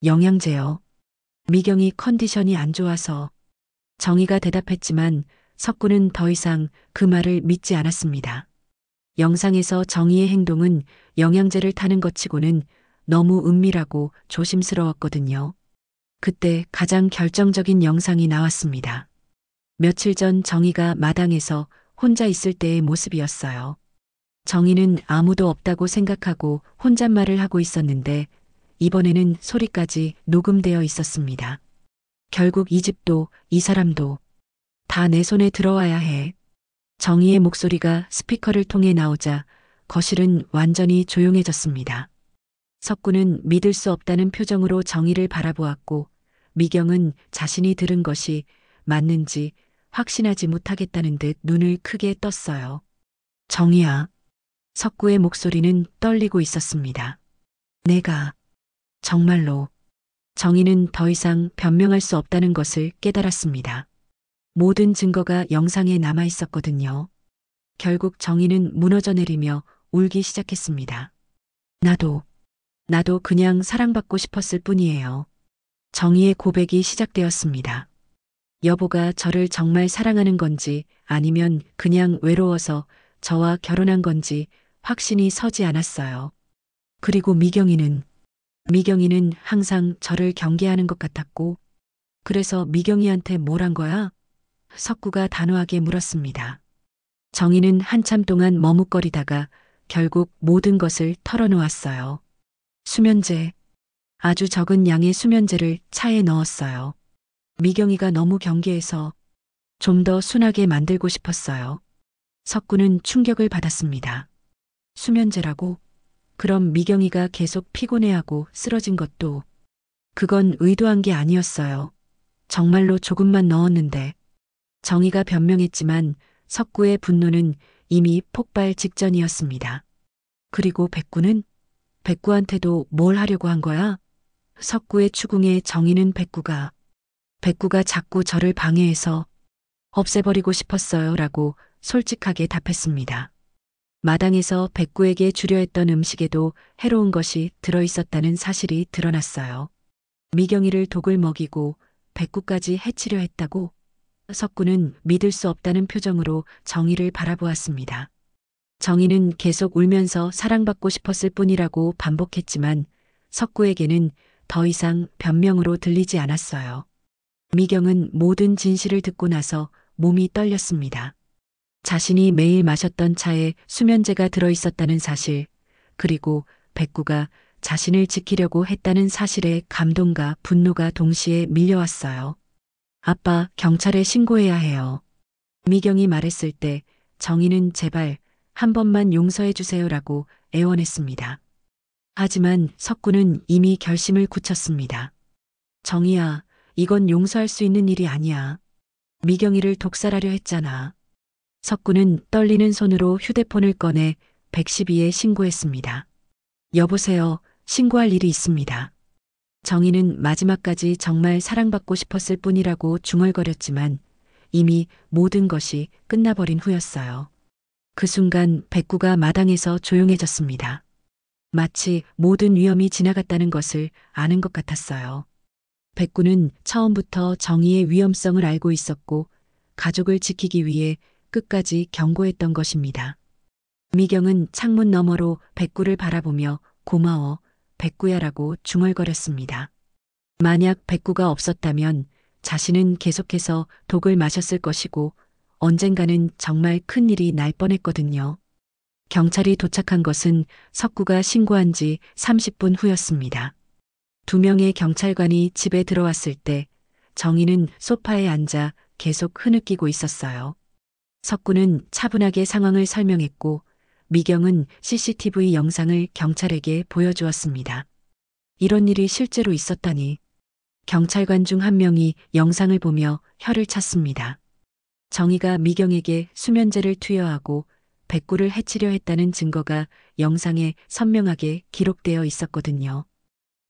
영양제요. 미경이 컨디션이 안 좋아서. 정희가 대답했지만 석구는 더 이상 그 말을 믿지 않았습니다. 영상에서 정희의 행동은 영양제를 타는 것 치고는 너무 은밀하고 조심스러웠거든요. 그때 가장 결정적인 영상이 나왔습니다. 며칠 전 정희가 마당에서 혼자 있을 때의 모습이었어요. 정희는 아무도 없다고 생각하고 혼잣말을 하고 있었는데 이번에는 소리까지 녹음되어 있었습니다. 결국 이 집도 이 사람도 다 내 손에 들어와야 해. 정희의 목소리가 스피커를 통해 나오자 거실은 완전히 조용해졌습니다. 석구는 믿을 수 없다는 표정으로 정희를 바라보았고 미경은 자신이 들은 것이 맞는지 확신하지 못하겠다는 듯 눈을 크게 떴어요. 정희야. 석구의 목소리는 떨리고 있었습니다. 내가 정말로. 정희는 더 이상 변명할 수 없다는 것을 깨달았습니다. 모든 증거가 영상에 남아 있었거든요. 결국 정희는 무너져 내리며 울기 시작했습니다. 나도 나도 그냥 사랑받고 싶었을 뿐이에요. 정희의 고백이 시작되었습니다. 여보가 저를 정말 사랑하는 건지 아니면 그냥 외로워서 저와 결혼한 건지 확신이 서지 않았어요. 그리고 미경이는 항상 저를 경계하는 것 같았고, 그래서 미경이한테 뭘 한 거야? 석구가 단호하게 물었습니다. 정희는 한참 동안 머뭇거리다가 결국 모든 것을 털어놓았어요. 수면제. 아주 적은 양의 수면제를 차에 넣었어요. 미경이가 너무 경계해서 좀 더 순하게 만들고 싶었어요. 석구는 충격을 받았습니다. 수면제라고? 그럼 미경이가 계속 피곤해하고 쓰러진 것도 그건 의도한 게 아니었어요. 정말로 조금만 넣었는데. 정희가 변명했지만 석구의 분노는 이미 폭발 직전이었습니다. 그리고 백구한테도 뭘 하려고 한 거야? 석구의 추궁에 정희는 백구가 자꾸 저를 방해해서 없애버리고 싶었어요 라고 솔직하게 답했습니다. 마당에서 백구에게 주려 했던 음식에도 해로운 것이 들어있었다는 사실이 드러났어요. 미경이를 독을 먹이고 백구까지 해치려 했다고? 석구는 믿을 수 없다는 표정으로 정희를 바라보았습니다. 정희는 계속 울면서 사랑받고 싶었을 뿐이라고 반복했지만 석구에게는 더 이상 변명으로 들리지 않았어요. 미경은 모든 진실을 듣고 나서 몸이 떨렸습니다. 자신이 매일 마셨던 차에 수면제가 들어있었다는 사실, 그리고 백구가 자신을 지키려고 했다는 사실에 감동과 분노가 동시에 밀려왔어요. 아빠, 경찰에 신고해야 해요. 미경이 말했을 때 정희는 제발 한 번만 용서해 주세요라고 애원했습니다. 하지만 석구는 이미 결심을 굳혔습니다. 정희야, 이건 용서할 수 있는 일이 아니야. 미경이를 독살하려 했잖아. 석구는 떨리는 손으로 휴대폰을 꺼내 112에 신고했습니다. 여보세요, 신고할 일이 있습니다. 정희는 마지막까지 정말 사랑받고 싶었을 뿐이라고 중얼거렸지만 이미 모든 것이 끝나버린 후였어요. 그 순간 백구가 마당에서 조용해졌습니다. 마치 모든 위험이 지나갔다는 것을 아는 것 같았어요. 백구는 처음부터 정의의 위험성을 알고 있었고 가족을 지키기 위해 끝까지 경고했던 것입니다. 미경은 창문 너머로 백구를 바라보며 고마워, 백구야라고 중얼거렸습니다. 만약 백구가 없었다면 자신은 계속해서 독을 마셨을 것이고 언젠가는 정말 큰 일이 날 뻔했거든요. 경찰이 도착한 것은 석구가 신고한 지 30분 후였습니다. 2명의 경찰관이 집에 들어왔을 때 정희는 소파에 앉아 계속 흐느끼고 있었어요. 석구는 차분하게 상황을 설명했고 미경은 CCTV 영상을 경찰에게 보여주었습니다. 이런 일이 실제로 있었다니. 경찰관 중 한 명이 영상을 보며 혀를 찼습니다. 정희가 미경에게 수면제를 투여하고 백구를 해치려 했다는 증거가 영상에 선명하게 기록되어 있었거든요.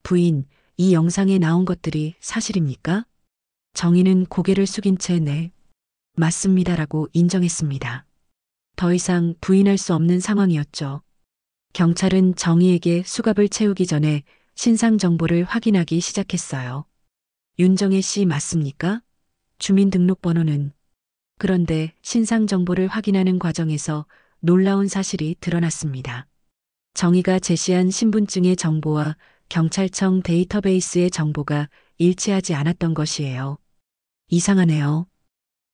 부인, 이 영상에 나온 것들이 사실입니까? 정희는 고개를 숙인 채 네, 맞습니다라고 인정했습니다. 더 이상 부인할 수 없는 상황이었죠. 경찰은 정희에게 수갑을 채우기 전에 신상 정보를 확인하기 시작했어요. 윤정혜 씨 맞습니까? 주민등록번호는. 그런데 신상 정보를 확인하는 과정에서 놀라운 사실이 드러났습니다. 정희가 제시한 신분증의 정보와 경찰청 데이터베이스의 정보가 일치하지 않았던 것이에요. 이상하네요.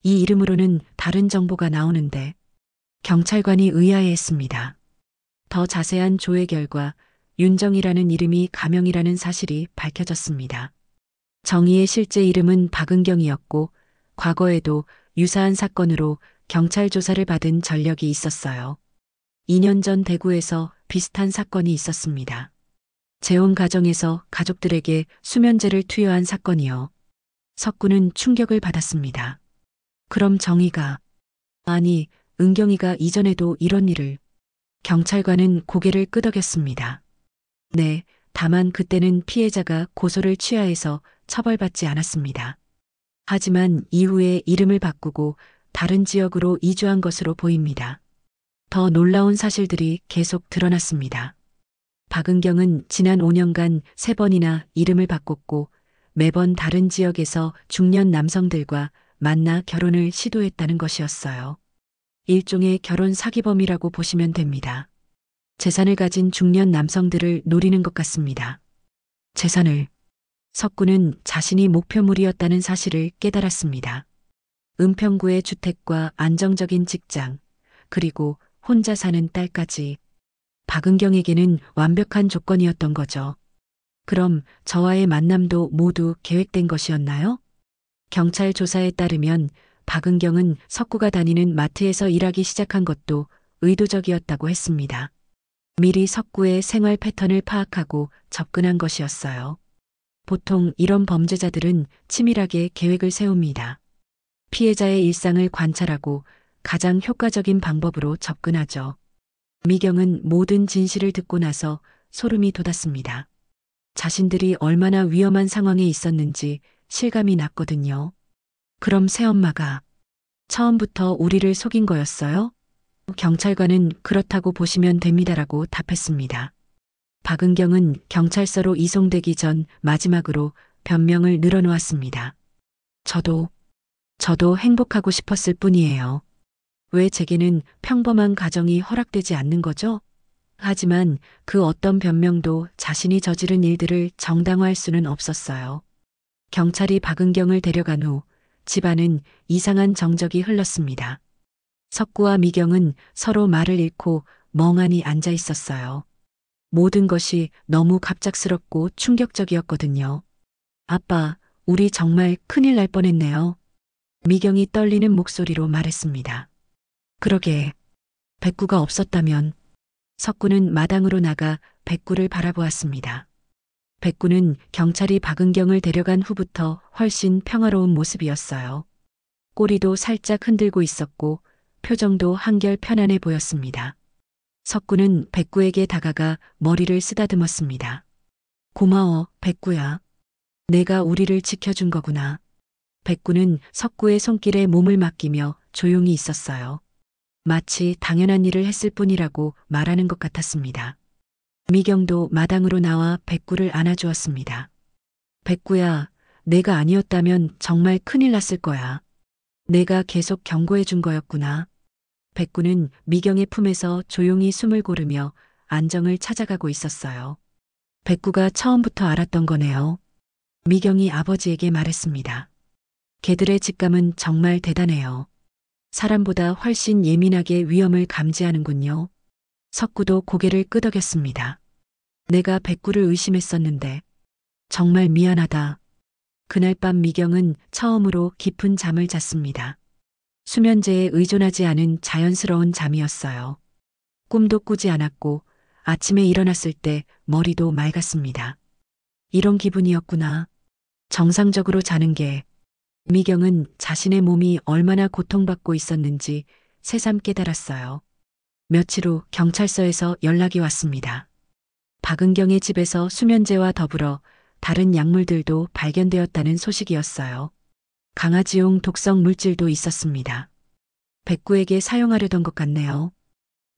이 이름으로는 다른 정보가 나오는데 경찰관이 의아해했습니다. 더 자세한 조회 결과 윤정이라는 이름이 가명이라는 사실이 밝혀졌습니다. 정희의 실제 이름은 박은경이었고 과거에도 유사한 사건으로 경찰 조사를 받은 전력이 있었어요. 2년 전 대구에서 비슷한 사건이 있었습니다. 재혼 가정에서 가족들에게 수면제를 투여한 사건이요. 석구는 충격을 받았습니다. 그럼 정희가, 아니, 은경이가 이전에도 이런 일을. 경찰관은 고개를 끄덕였습니다. 네, 다만 그때는 피해자가 고소를 취하해서 처벌받지 않았습니다. 하지만 이후에 이름을 바꾸고 다른 지역으로 이주한 것으로 보입니다. 더 놀라운 사실들이 계속 드러났습니다. 박은경은 지난 5년간 3번이나 이름을 바꿨고 매번 다른 지역에서 중년 남성들과 만나 결혼을 시도했다는 것이었어요. 일종의 결혼 사기범이라고 보시면 됩니다. 재산을 가진 중년 남성들을 노리는 것 같습니다. 재산을. 석구는 자신이 목표물이었다는 사실을 깨달았습니다. 은평구의 주택과 안정적인 직장, 그리고 혼자 사는 딸까지. 박은경에게는 완벽한 조건이었던 거죠. 그럼 저와의 만남도 모두 계획된 것이었나요? 경찰 조사에 따르면 박은경은 석구가 다니는 마트에서 일하기 시작한 것도 의도적이었다고 했습니다. 미리 석구의 생활 패턴을 파악하고 접근한 것이었어요. 보통 이런 범죄자들은 치밀하게 계획을 세웁니다. 피해자의 일상을 관찰하고 가장 효과적인 방법으로 접근하죠. 미경은 모든 진실을 듣고 나서 소름이 돋았습니다. 자신들이 얼마나 위험한 상황에 있었는지 실감이 났거든요. 그럼 새엄마가 처음부터 우리를 속인 거였어요? 경찰관은 그렇다고 보시면 됩니다라고 답했습니다. 박은경은 경찰서로 이송되기 전 마지막으로 변명을 늘어놓았습니다. 저도 행복하고 싶었을 뿐이에요. 왜 제게는 평범한 가정이 허락되지 않는 거죠? 하지만 그 어떤 변명도 자신이 저지른 일들을 정당화할 수는 없었어요. 경찰이 박은경을 데려간 후 집안은 이상한 정적이 흘렀습니다. 석구와 미경은 서로 말을 잃고 멍하니 앉아 있었어요. 모든 것이 너무 갑작스럽고 충격적이었거든요. 아빠, 우리 정말 큰일 날 뻔했네요. 미경이 떨리는 목소리로 말했습니다. 그러게, 백구가 없었다면. 석구는 마당으로 나가 백구를 바라보았습니다. 백구는 경찰이 박은경을 데려간 후부터 훨씬 평화로운 모습이었어요. 꼬리도 살짝 흔들고 있었고 표정도 한결 편안해 보였습니다. 석구는 백구에게 다가가 머리를 쓰다듬었습니다. 고마워, 백구야. 내가 우리를 지켜준 거구나. 백구는 석구의 손길에 몸을 맡기며 조용히 있었어요. 마치 당연한 일을 했을 뿐이라고 말하는 것 같았습니다. 미경도 마당으로 나와 백구를 안아주었습니다. 백구야, 내가 아니었다면 정말 큰일 났을 거야. 내가 계속 경고해 준 거였구나. 백구는 미경의 품에서 조용히 숨을 고르며 안정을 찾아가고 있었어요. 백구가 처음부터 알았던 거네요. 미경이 아버지에게 말했습니다. 개들의 직감은 정말 대단해요. 사람보다 훨씬 예민하게 위험을 감지하는군요. 석구도 고개를 끄덕였습니다. 내가 백구를 의심했었는데 정말 미안하다. 그날 밤 미경은 처음으로 깊은 잠을 잤습니다. 수면제에 의존하지 않은 자연스러운 잠이었어요. 꿈도 꾸지 않았고 아침에 일어났을 때 머리도 맑았습니다. 이런 기분이었구나. 정상적으로 자는 게. 미경은 자신의 몸이 얼마나 고통받고 있었는지 새삼 깨달았어요. 며칠 후 경찰서에서 연락이 왔습니다. 박은경의 집에서 수면제와 더불어 다른 약물들도 발견되었다는 소식이었어요. 강아지용 독성 물질도 있었습니다. 백구에게 사용하려던 것 같네요.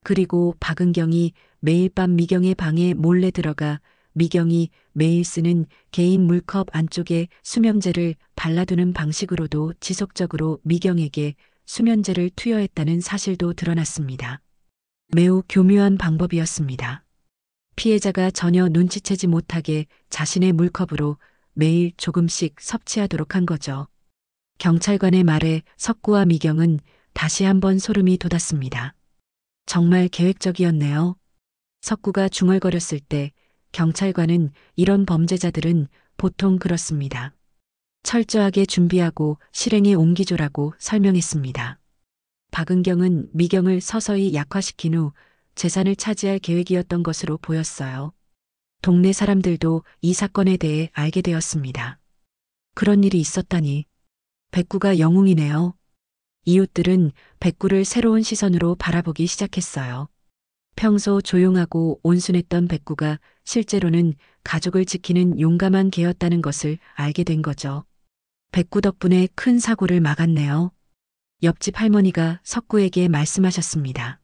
그리고 박은경이 매일 밤 미경의 방에 몰래 들어가 미경이 매일 쓰는 개인 물컵 안쪽에 수면제를 발라두는 방식으로도 지속적으로 미경에게 수면제를 투여했다는 사실도 드러났습니다. 매우 교묘한 방법이었습니다. 피해자가 전혀 눈치채지 못하게 자신의 물컵으로 매일 조금씩 섭취하도록 한 거죠. 경찰관의 말에 석구와 미경은 다시 한번 소름이 돋았습니다. 정말 계획적이었네요. 석구가 중얼거렸을 때 경찰관은 이런 범죄자들은 보통 그렇습니다. 철저하게 준비하고 실행에 옮기죠라고 설명했습니다. 박은경은 미경을 서서히 약화시킨 후 재산을 차지할 계획이었던 것으로 보였어요. 동네 사람들도 이 사건에 대해 알게 되었습니다. 그런 일이 있었다니. 백구가 영웅이네요. 이웃들은 백구를 새로운 시선으로 바라보기 시작했어요. 평소 조용하고 온순했던 백구가 실제로는 가족을 지키는 용감한 개였다는 것을 알게 된 거죠. 백구 덕분에 큰 사고를 막았네요. 옆집 할머니가 석구에게 말씀하셨습니다.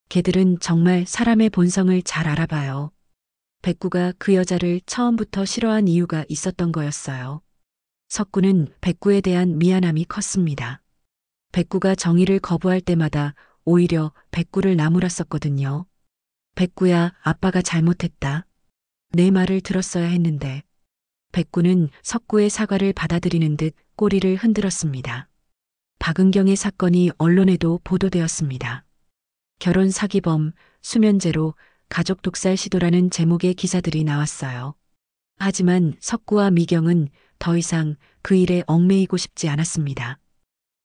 개들은 정말 사람의 본성을 잘 알아봐요. 백구가 그 여자를 처음부터 싫어한 이유가 있었던 거였어요. 석구는 백구에 대한 미안함이 컸습니다. 백구가 정의를 거부할 때마다 오히려 백구를 나무랐었거든요. 백구야, 아빠가 잘못했다. 내 말을 들었어야 했는데. 백구는 석구의 사과를 받아들이는 듯 꼬리를 흔들었습니다. 박은경의 사건이 언론에도 보도되었습니다. 결혼 사기범, 수면제로 가족 독살 시도라는 제목의 기사들이 나왔어요. 하지만 석구와 미경은 더 이상 그 일에 얽매이고 싶지 않았습니다.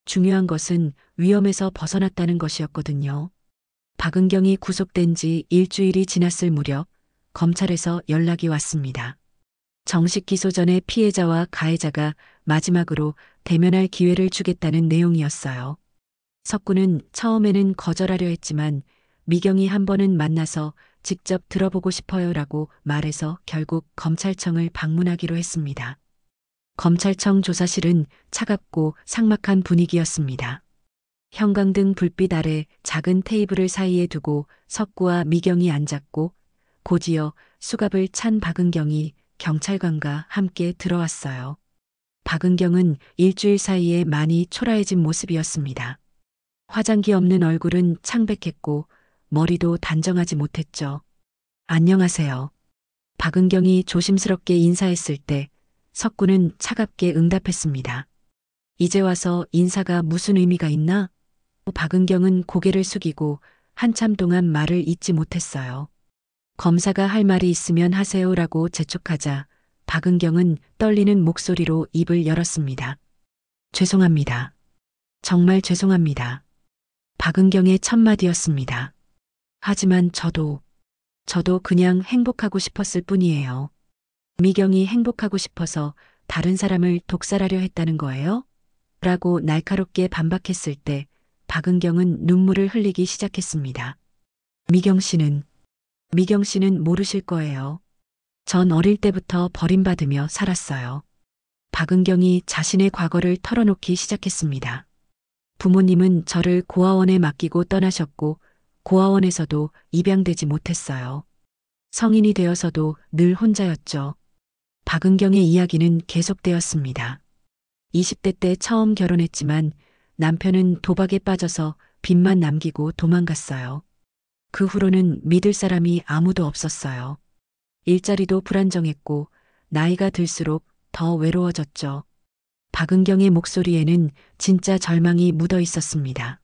중요한 것은 위험에서 벗어났다는 것이었거든요. 박은경이 구속된 지 일주일이 지났을 무렵 검찰에서 연락이 왔습니다. 정식 기소 전에 피해자와 가해자가 마지막으로 대면할 기회를 주겠다는 내용이었어요. 석구는 처음에는 거절하려 했지만 미경이 한 번은 만나서 직접 들어보고 싶어요라고 말해서 결국 검찰청을 방문하기로 했습니다. 검찰청 조사실은 차갑고 삭막한 분위기였습니다. 형광등 불빛 아래 작은 테이블을 사이에 두고 석구와 미경이 앉았고 곧이어 수갑을 찬 박은경이 경찰관과 함께 들어왔어요. 박은경은 일주일 사이에 많이 초라해진 모습이었습니다. 화장기 없는 얼굴은 창백했고 머리도 단정하지 못했죠. 안녕하세요. 박은경이 조심스럽게 인사했을 때 석구는 차갑게 응답했습니다. 이제 와서 인사가 무슨 의미가 있나? 박은경은 고개를 숙이고 한참 동안 말을 잇지 못했어요. 검사가 할 말이 있으면 하세요라고 재촉하자 박은경은 떨리는 목소리로 입을 열었습니다. 죄송합니다. 정말 죄송합니다. 박은경의 첫 마디였습니다. 하지만 저도 그냥 행복하고 싶었을 뿐이에요. 미경이 행복하고 싶어서 다른 사람을 독살하려 했다는 거예요? 라고 날카롭게 반박했을 때 박은경은 눈물을 흘리기 시작했습니다. 미경 씨는 모르실 거예요. 전 어릴 때부터 버림받으며 살았어요. 박은경이 자신의 과거를 털어놓기 시작했습니다. 부모님은 저를 고아원에 맡기고 떠나셨고 고아원에서도 입양되지 못했어요. 성인이 되어서도 늘 혼자였죠. 박은경의 이야기는 계속되었습니다. 20대 때 처음 결혼했지만 남편은 도박에 빠져서 빚만 남기고 도망갔어요. 그 후로는 믿을 사람이 아무도 없었어요. 일자리도 불안정했고 나이가 들수록 더 외로워졌죠. 박은경의 목소리에는 진짜 절망이 묻어 있었습니다.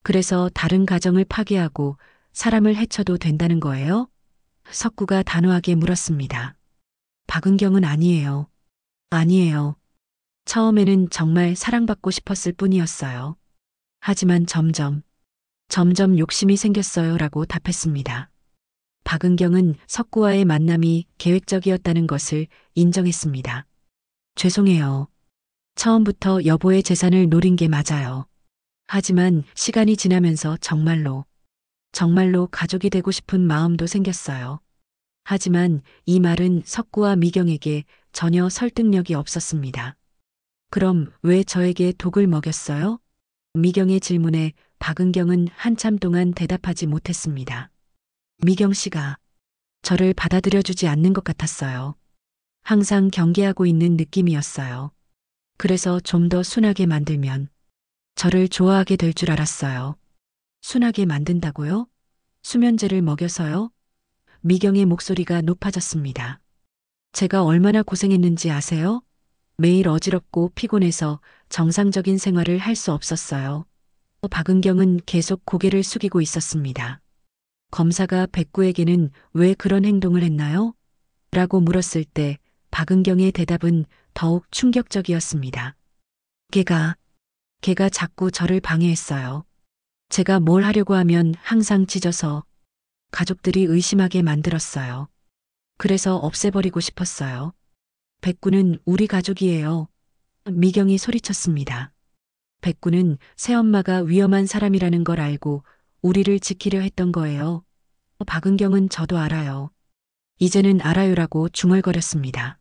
그래서 다른 가정을 파괴하고 사람을 해쳐도 된다는 거예요? 석구가 단호하게 물었습니다. 박은경은 아니에요. 아니에요. 처음에는 정말 사랑받고 싶었을 뿐이었어요. 하지만 점점 욕심이 생겼어요 라고 답했습니다. 박은경은 석구와의 만남이 계획적이었다는 것을 인정했습니다. 죄송해요. 처음부터 여보의 재산을 노린 게 맞아요. 하지만 시간이 지나면서 정말로 가족이 되고 싶은 마음도 생겼어요. 하지만 이 말은 석구와 미경에게 전혀 설득력이 없었습니다. 그럼 왜 저에게 독을 먹였어요? 미경의 질문에 박은경은 한참 동안 대답하지 못했습니다. 미경 씨가 저를 받아들여주지 않는 것 같았어요. 항상 경계하고 있는 느낌이었어요. 그래서 좀 더 순하게 만들면 저를 좋아하게 될 줄 알았어요. 순하게 만든다고요? 수면제를 먹여서요? 미경의 목소리가 높아졌습니다. 제가 얼마나 고생했는지 아세요? 매일 어지럽고 피곤해서 정상적인 생활을 할 수 없었어요. 박은경은 계속 고개를 숙이고 있었습니다. 검사가 백구에게는 왜 그런 행동을 했나요? 라고 물었을 때 박은경의 대답은 더욱 충격적이었습니다. 걔가 자꾸 저를 방해했어요. 제가 뭘 하려고 하면 항상 짖어서 가족들이 의심하게 만들었어요. 그래서 없애버리고 싶었어요. 백구는 우리 가족이에요. 미경이 소리쳤습니다. 백구는 새엄마가 위험한 사람이라는 걸 알고 우리를 지키려 했던 거예요. 박은경은 저도 알아요. 이제는 알아요라고 중얼거렸습니다.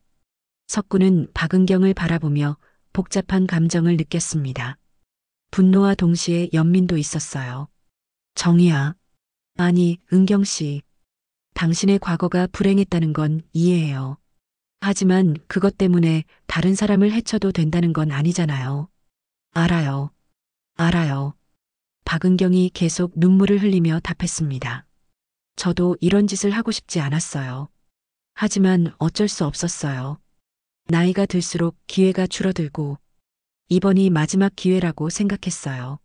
석구는 박은경을 바라보며 복잡한 감정을 느꼈습니다. 분노와 동시에 연민도 있었어요. 정희야. 아니, 은경 씨. 당신의 과거가 불행했다는 건 이해해요. 하지만 그것 때문에 다른 사람을 해쳐도 된다는 건 아니잖아요. 알아요. 알아요. 박은경이 계속 눈물을 흘리며 답했습니다. 저도 이런 짓을 하고 싶지 않았어요. 하지만 어쩔 수 없었어요. 나이가 들수록 기회가 줄어들고 이번이 마지막 기회라고 생각했어요.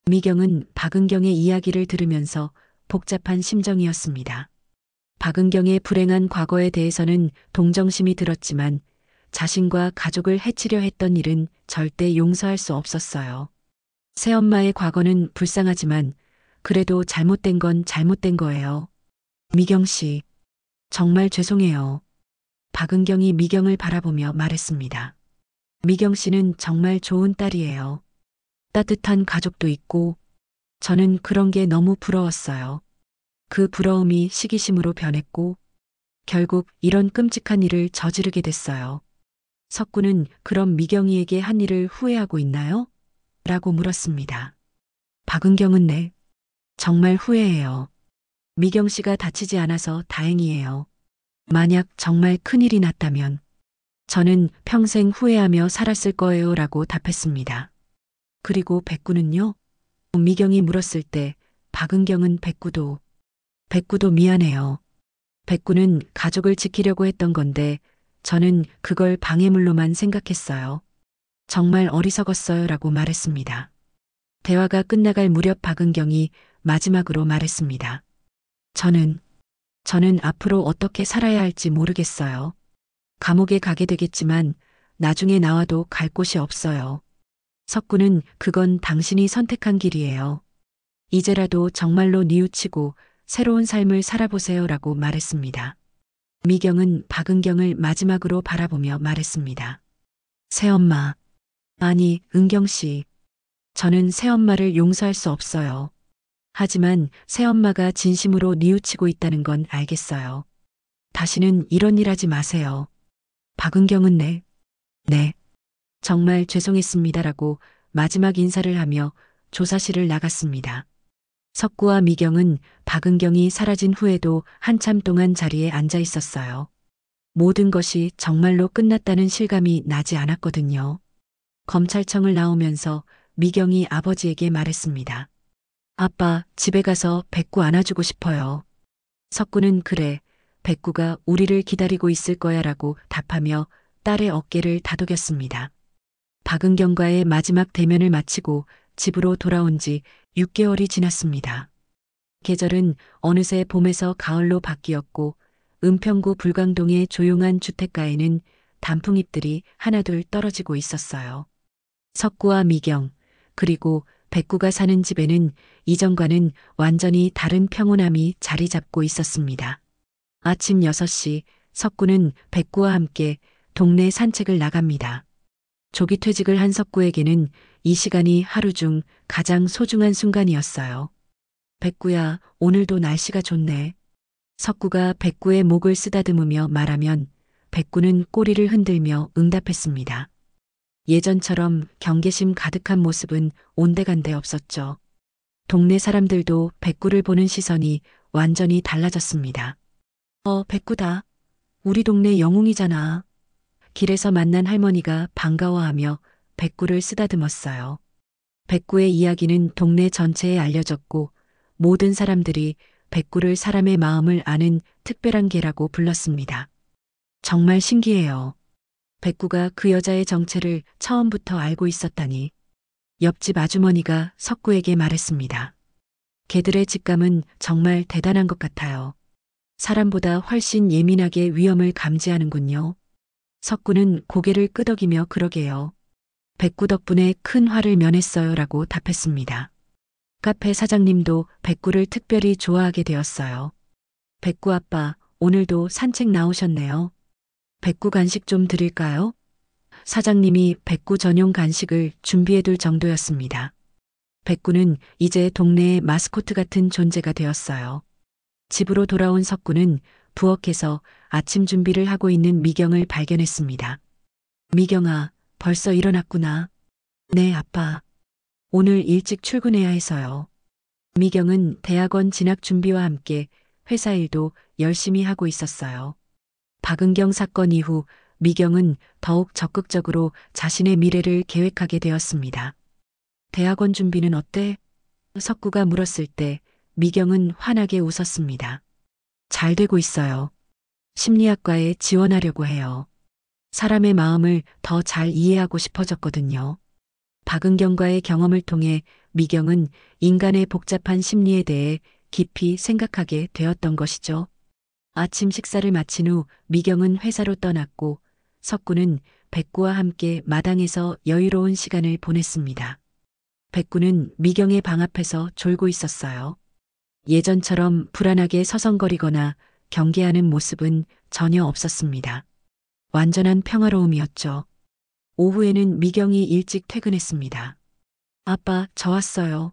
미경은 박은경의 이야기를 들으면서 복잡한 심정이었습니다. 박은경의 불행한 과거에 대해서는 동정심이 들었지만 자신과 가족을 해치려 했던 일은 절대 용서할 수 없었어요. 새엄마의 과거는 불쌍하지만 그래도 잘못된 건 잘못된 거예요. 미경 씨, 정말 죄송해요. 박은경이 미경을 바라보며 말했습니다. 미경 씨는 정말 좋은 딸이에요. 따뜻한 가족도 있고 저는 그런 게 너무 부러웠어요. 그 부러움이 시기심으로 변했고 결국 이런 끔찍한 일을 저지르게 됐어요. 석구는 그럼 미경이에게 한 일을 후회하고 있나요? 라고 물었습니다. 박은경은 네, 정말 후회해요. 미경 씨가 다치지 않아서 다행이에요. 만약 정말 큰일이 났다면 저는 평생 후회하며 살았을 거예요 라고 답했습니다. 그리고 백구는요? 미경이 물었을 때 박은경은 백구도 미안해요. 백구는 가족을 지키려고 했던 건데 저는 그걸 방해물로만 생각했어요. 정말 어리석었어요 라고 말했습니다. 대화가 끝나갈 무렵 박은경이 마지막으로 말했습니다. 저는 앞으로 어떻게 살아야 할지 모르겠어요. 감옥에 가게 되겠지만 나중에 나와도 갈 곳이 없어요. 석구는 그건 당신이 선택한 길이에요. 이제라도 정말로 뉘우치고 새로운 삶을 살아보세요 라고 말했습니다. 미경은 박은경을 마지막으로 바라보며 말했습니다. 새엄마, 아니 은경 씨, 저는 새엄마를 용서할 수 없어요. 하지만 새엄마가 진심으로 뉘우치고 있다는 건 알겠어요. 다시는 이런 일 하지 마세요. 박은경은 네, 정말 죄송했습니다라고 마지막 인사를 하며 조사실을 나갔습니다. 석구와 미경은 박은경이 사라진 후에도 한참 동안 자리에 앉아 있었어요. 모든 것이 정말로 끝났다는 실감이 나지 않았거든요. 검찰청을 나오면서 미경이 아버지에게 말했습니다. 아빠, 집에 가서 백구 안아주고 싶어요. 석구는 그래, 백구가 우리를 기다리고 있을 거야 라고 답하며 딸의 어깨를 다독였습니다. 박은경과의 마지막 대면을 마치고 집으로 돌아온 지 6개월이 지났습니다. 계절은 어느새 봄에서 가을로 바뀌었고 은평구 불광동의 조용한 주택가에는 단풍잎들이 하나둘 떨어지고 있었어요. 석구와 미경, 그리고 백구가 사는 집에는 이전과는 완전히 다른 평온함이 자리 잡고 있었습니다. 아침 6시 석구는 백구와 함께 동네 산책을 나갑니다. 조기 퇴직을 한 석구에게는 이 시간이 하루 중 가장 소중한 순간이었어요. 백구야, 오늘도 날씨가 좋네. 석구가 백구의 목을 쓰다듬으며 말하면 백구는 꼬리를 흔들며 응답했습니다. 예전처럼 경계심 가득한 모습은 온데간데 없었죠. 동네 사람들도 백구를 보는 시선이 완전히 달라졌습니다. 백구다. 우리 동네 영웅이잖아. 길에서 만난 할머니가 반가워하며 백구를 쓰다듬었어요. 백구의 이야기는 동네 전체에 알려졌고 모든 사람들이 백구를 사람의 마음을 아는 특별한 개라고 불렀습니다. 정말 신기해요. 백구가 그 여자의 정체를 처음부터 알고 있었다니. 옆집 아주머니가 석구에게 말했습니다. 개들의 직감은 정말 대단한 것 같아요. 사람보다 훨씬 예민하게 위험을 감지하는군요. 석구는 고개를 끄덕이며 그러게요. 백구 덕분에 큰 화를 면했어요 라고 답했습니다. 카페 사장님도 백구를 특별히 좋아하게 되었어요. 백구 아빠, 오늘도 산책 나오셨네요. 백구 간식 좀 드릴까요? 사장님이 백구 전용 간식을 준비해둘 정도였습니다. 백구는 이제 동네의 마스코트 같은 존재가 되었어요. 집으로 돌아온 석구는 부엌에서 아침 준비를 하고 있는 미경을 발견했습니다. 미경아, 벌써 일어났구나. 네, 아빠. 오늘 일찍 출근해야 해서요. 미경은 대학원 진학 준비와 함께 회사 일도 열심히 하고 있었어요. 박은경 사건 이후 미경은 더욱 적극적으로 자신의 미래를 계획하게 되었습니다. 대학원 준비는 어때? 석구가 물었을 때 미경은 환하게 웃었습니다. 잘 되고 있어요. 심리학과에 지원하려고 해요. 사람의 마음을 더 잘 이해하고 싶어졌거든요. 박은경과의 경험을 통해 미경은 인간의 복잡한 심리에 대해 깊이 생각하게 되었던 것이죠. 아침 식사를 마친 후 미경은 회사로 떠났고 석구는 백구와 함께 마당에서 여유로운 시간을 보냈습니다. 백구는 미경의 방 앞에서 졸고 있었어요. 예전처럼 불안하게 서성거리거나 경계하는 모습은 전혀 없었습니다. 완전한 평화로움이었죠. 오후에는 미경이 일찍 퇴근했습니다. 아빠, 저 왔어요.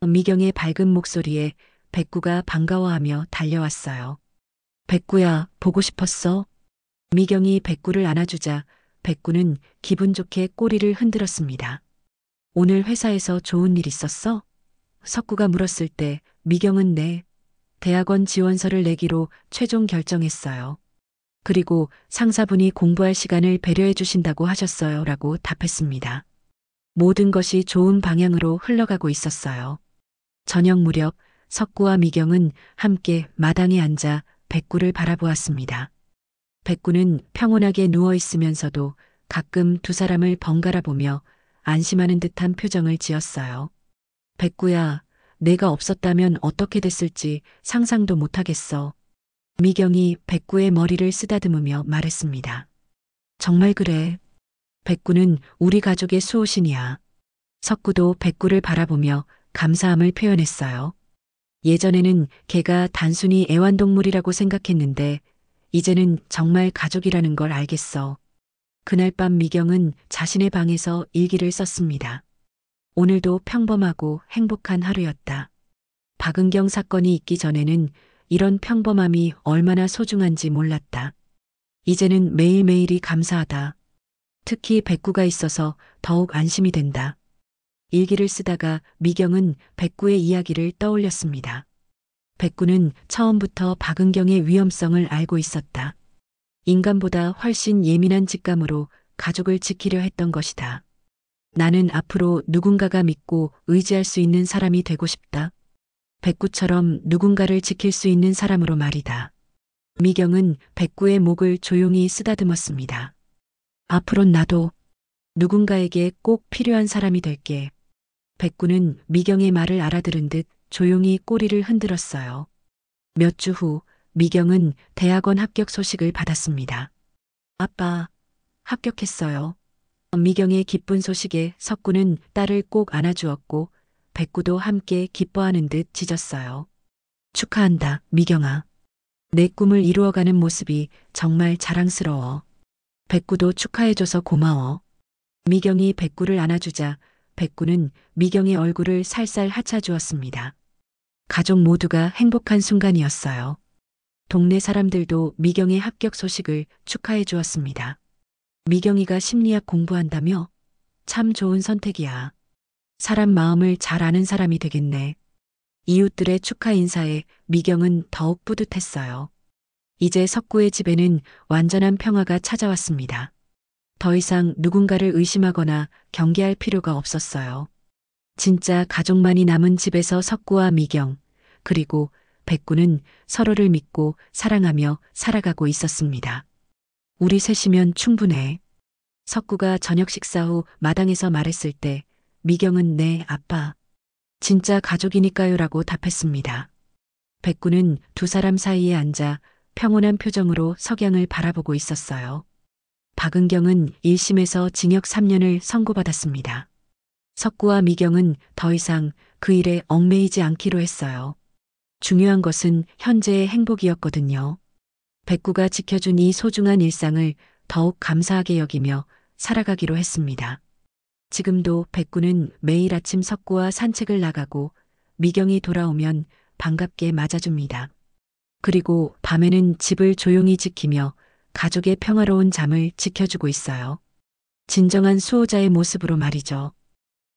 미경의 밝은 목소리에 백구가 반가워하며 달려왔어요. 백구야, 보고 싶었어? 미경이 백구를 안아주자 백구는 기분 좋게 꼬리를 흔들었습니다. 오늘 회사에서 좋은 일 있었어? 석구가 물었을 때 미경은 네, 대학원 지원서를 내기로 최종 결정했어요. 그리고 상사분이 공부할 시간을 배려해 주신다고 하셨어요. 라고 답했습니다. 모든 것이 좋은 방향으로 흘러가고 있었어요. 저녁 무렵 석구와 미경은 함께 마당에 앉아 백구를 바라보았습니다. 백구는 평온하게 누워 있으면서도 가끔 두 사람을 번갈아 보며 안심하는 듯한 표정을 지었어요. 백구야, 내가 없었다면 어떻게 됐을지 상상도 못하겠어. 미경이 백구의 머리를 쓰다듬으며 말했습니다. 정말 그래. 백구는 우리 가족의 수호신이야. 석구도 백구를 바라보며 감사함을 표현했어요. 예전에는 걔가 단순히 애완동물이라고 생각했는데 이제는 정말 가족이라는 걸 알겠어. 그날 밤 미경은 자신의 방에서 일기를 썼습니다. 오늘도 평범하고 행복한 하루였다. 박은경 사건이 있기 전에는 이런 평범함이 얼마나 소중한지 몰랐다. 이제는 매일매일이 감사하다. 특히 백구가 있어서 더욱 안심이 된다. 일기를 쓰다가 미경은 백구의 이야기를 떠올렸습니다. 백구는 처음부터 박은경의 위험성을 알고 있었다. 인간보다 훨씬 예민한 직감으로 가족을 지키려 했던 것이다. 나는 앞으로 누군가가 믿고 의지할 수 있는 사람이 되고 싶다. 백구처럼 누군가를 지킬 수 있는 사람으로 말이다. 미경은 백구의 목을 조용히 쓰다듬었습니다. 앞으론 나도 누군가에게 꼭 필요한 사람이 될게. 백구는 미경의 말을 알아들은 듯 조용히 꼬리를 흔들었어요. 몇 주 후 미경은 대학원 합격 소식을 받았습니다. 아빠, 합격했어요. 미경의 기쁜 소식에 석구는 딸을 꼭 안아주었고 백구도 함께 기뻐하는 듯 짖었어요. 축하한다, 미경아. 내 꿈을 이루어가는 모습이 정말 자랑스러워. 백구도 축하해줘서 고마워. 미경이 백구를 안아주자 백구는 미경의 얼굴을 살살 하차주었습니다. 가족 모두가 행복한 순간이었어요. 동네 사람들도 미경의 합격 소식을 축하해 주었습니다. 미경이가 심리학 공부한다며? 참 좋은 선택이야. 사람 마음을 잘 아는 사람이 되겠네. 이웃들의 축하 인사에 미경은 더욱 뿌듯했어요. 이제 석구의 집에는 완전한 평화가 찾아왔습니다. 더 이상 누군가를 의심하거나 경계할 필요가 없었어요. 진짜 가족만이 남은 집에서 석구와 미경, 그리고 백구는 서로를 믿고 사랑하며 살아가고 있었습니다. 우리 셋이면 충분해. 석구가 저녁 식사 후 마당에서 말했을 때 미경은 네, 아빠. 진짜 가족이니까요 라고 답했습니다. 백구는 두 사람 사이에 앉아 평온한 표정으로 석양을 바라보고 있었어요. 박은경은 1심에서 징역 3년을 선고받았습니다. 석구와 미경은 더 이상 그 일에 얽매이지 않기로 했어요. 중요한 것은 현재의 행복이었거든요. 백구가 지켜준 이 소중한 일상을 더욱 감사하게 여기며 살아가기로 했습니다. 지금도 백구는 매일 아침 석구와 산책을 나가고 미경이 돌아오면 반갑게 맞아줍니다. 그리고 밤에는 집을 조용히 지키며 가족의 평화로운 잠을 지켜주고 있어요. 진정한 수호자의 모습으로 말이죠.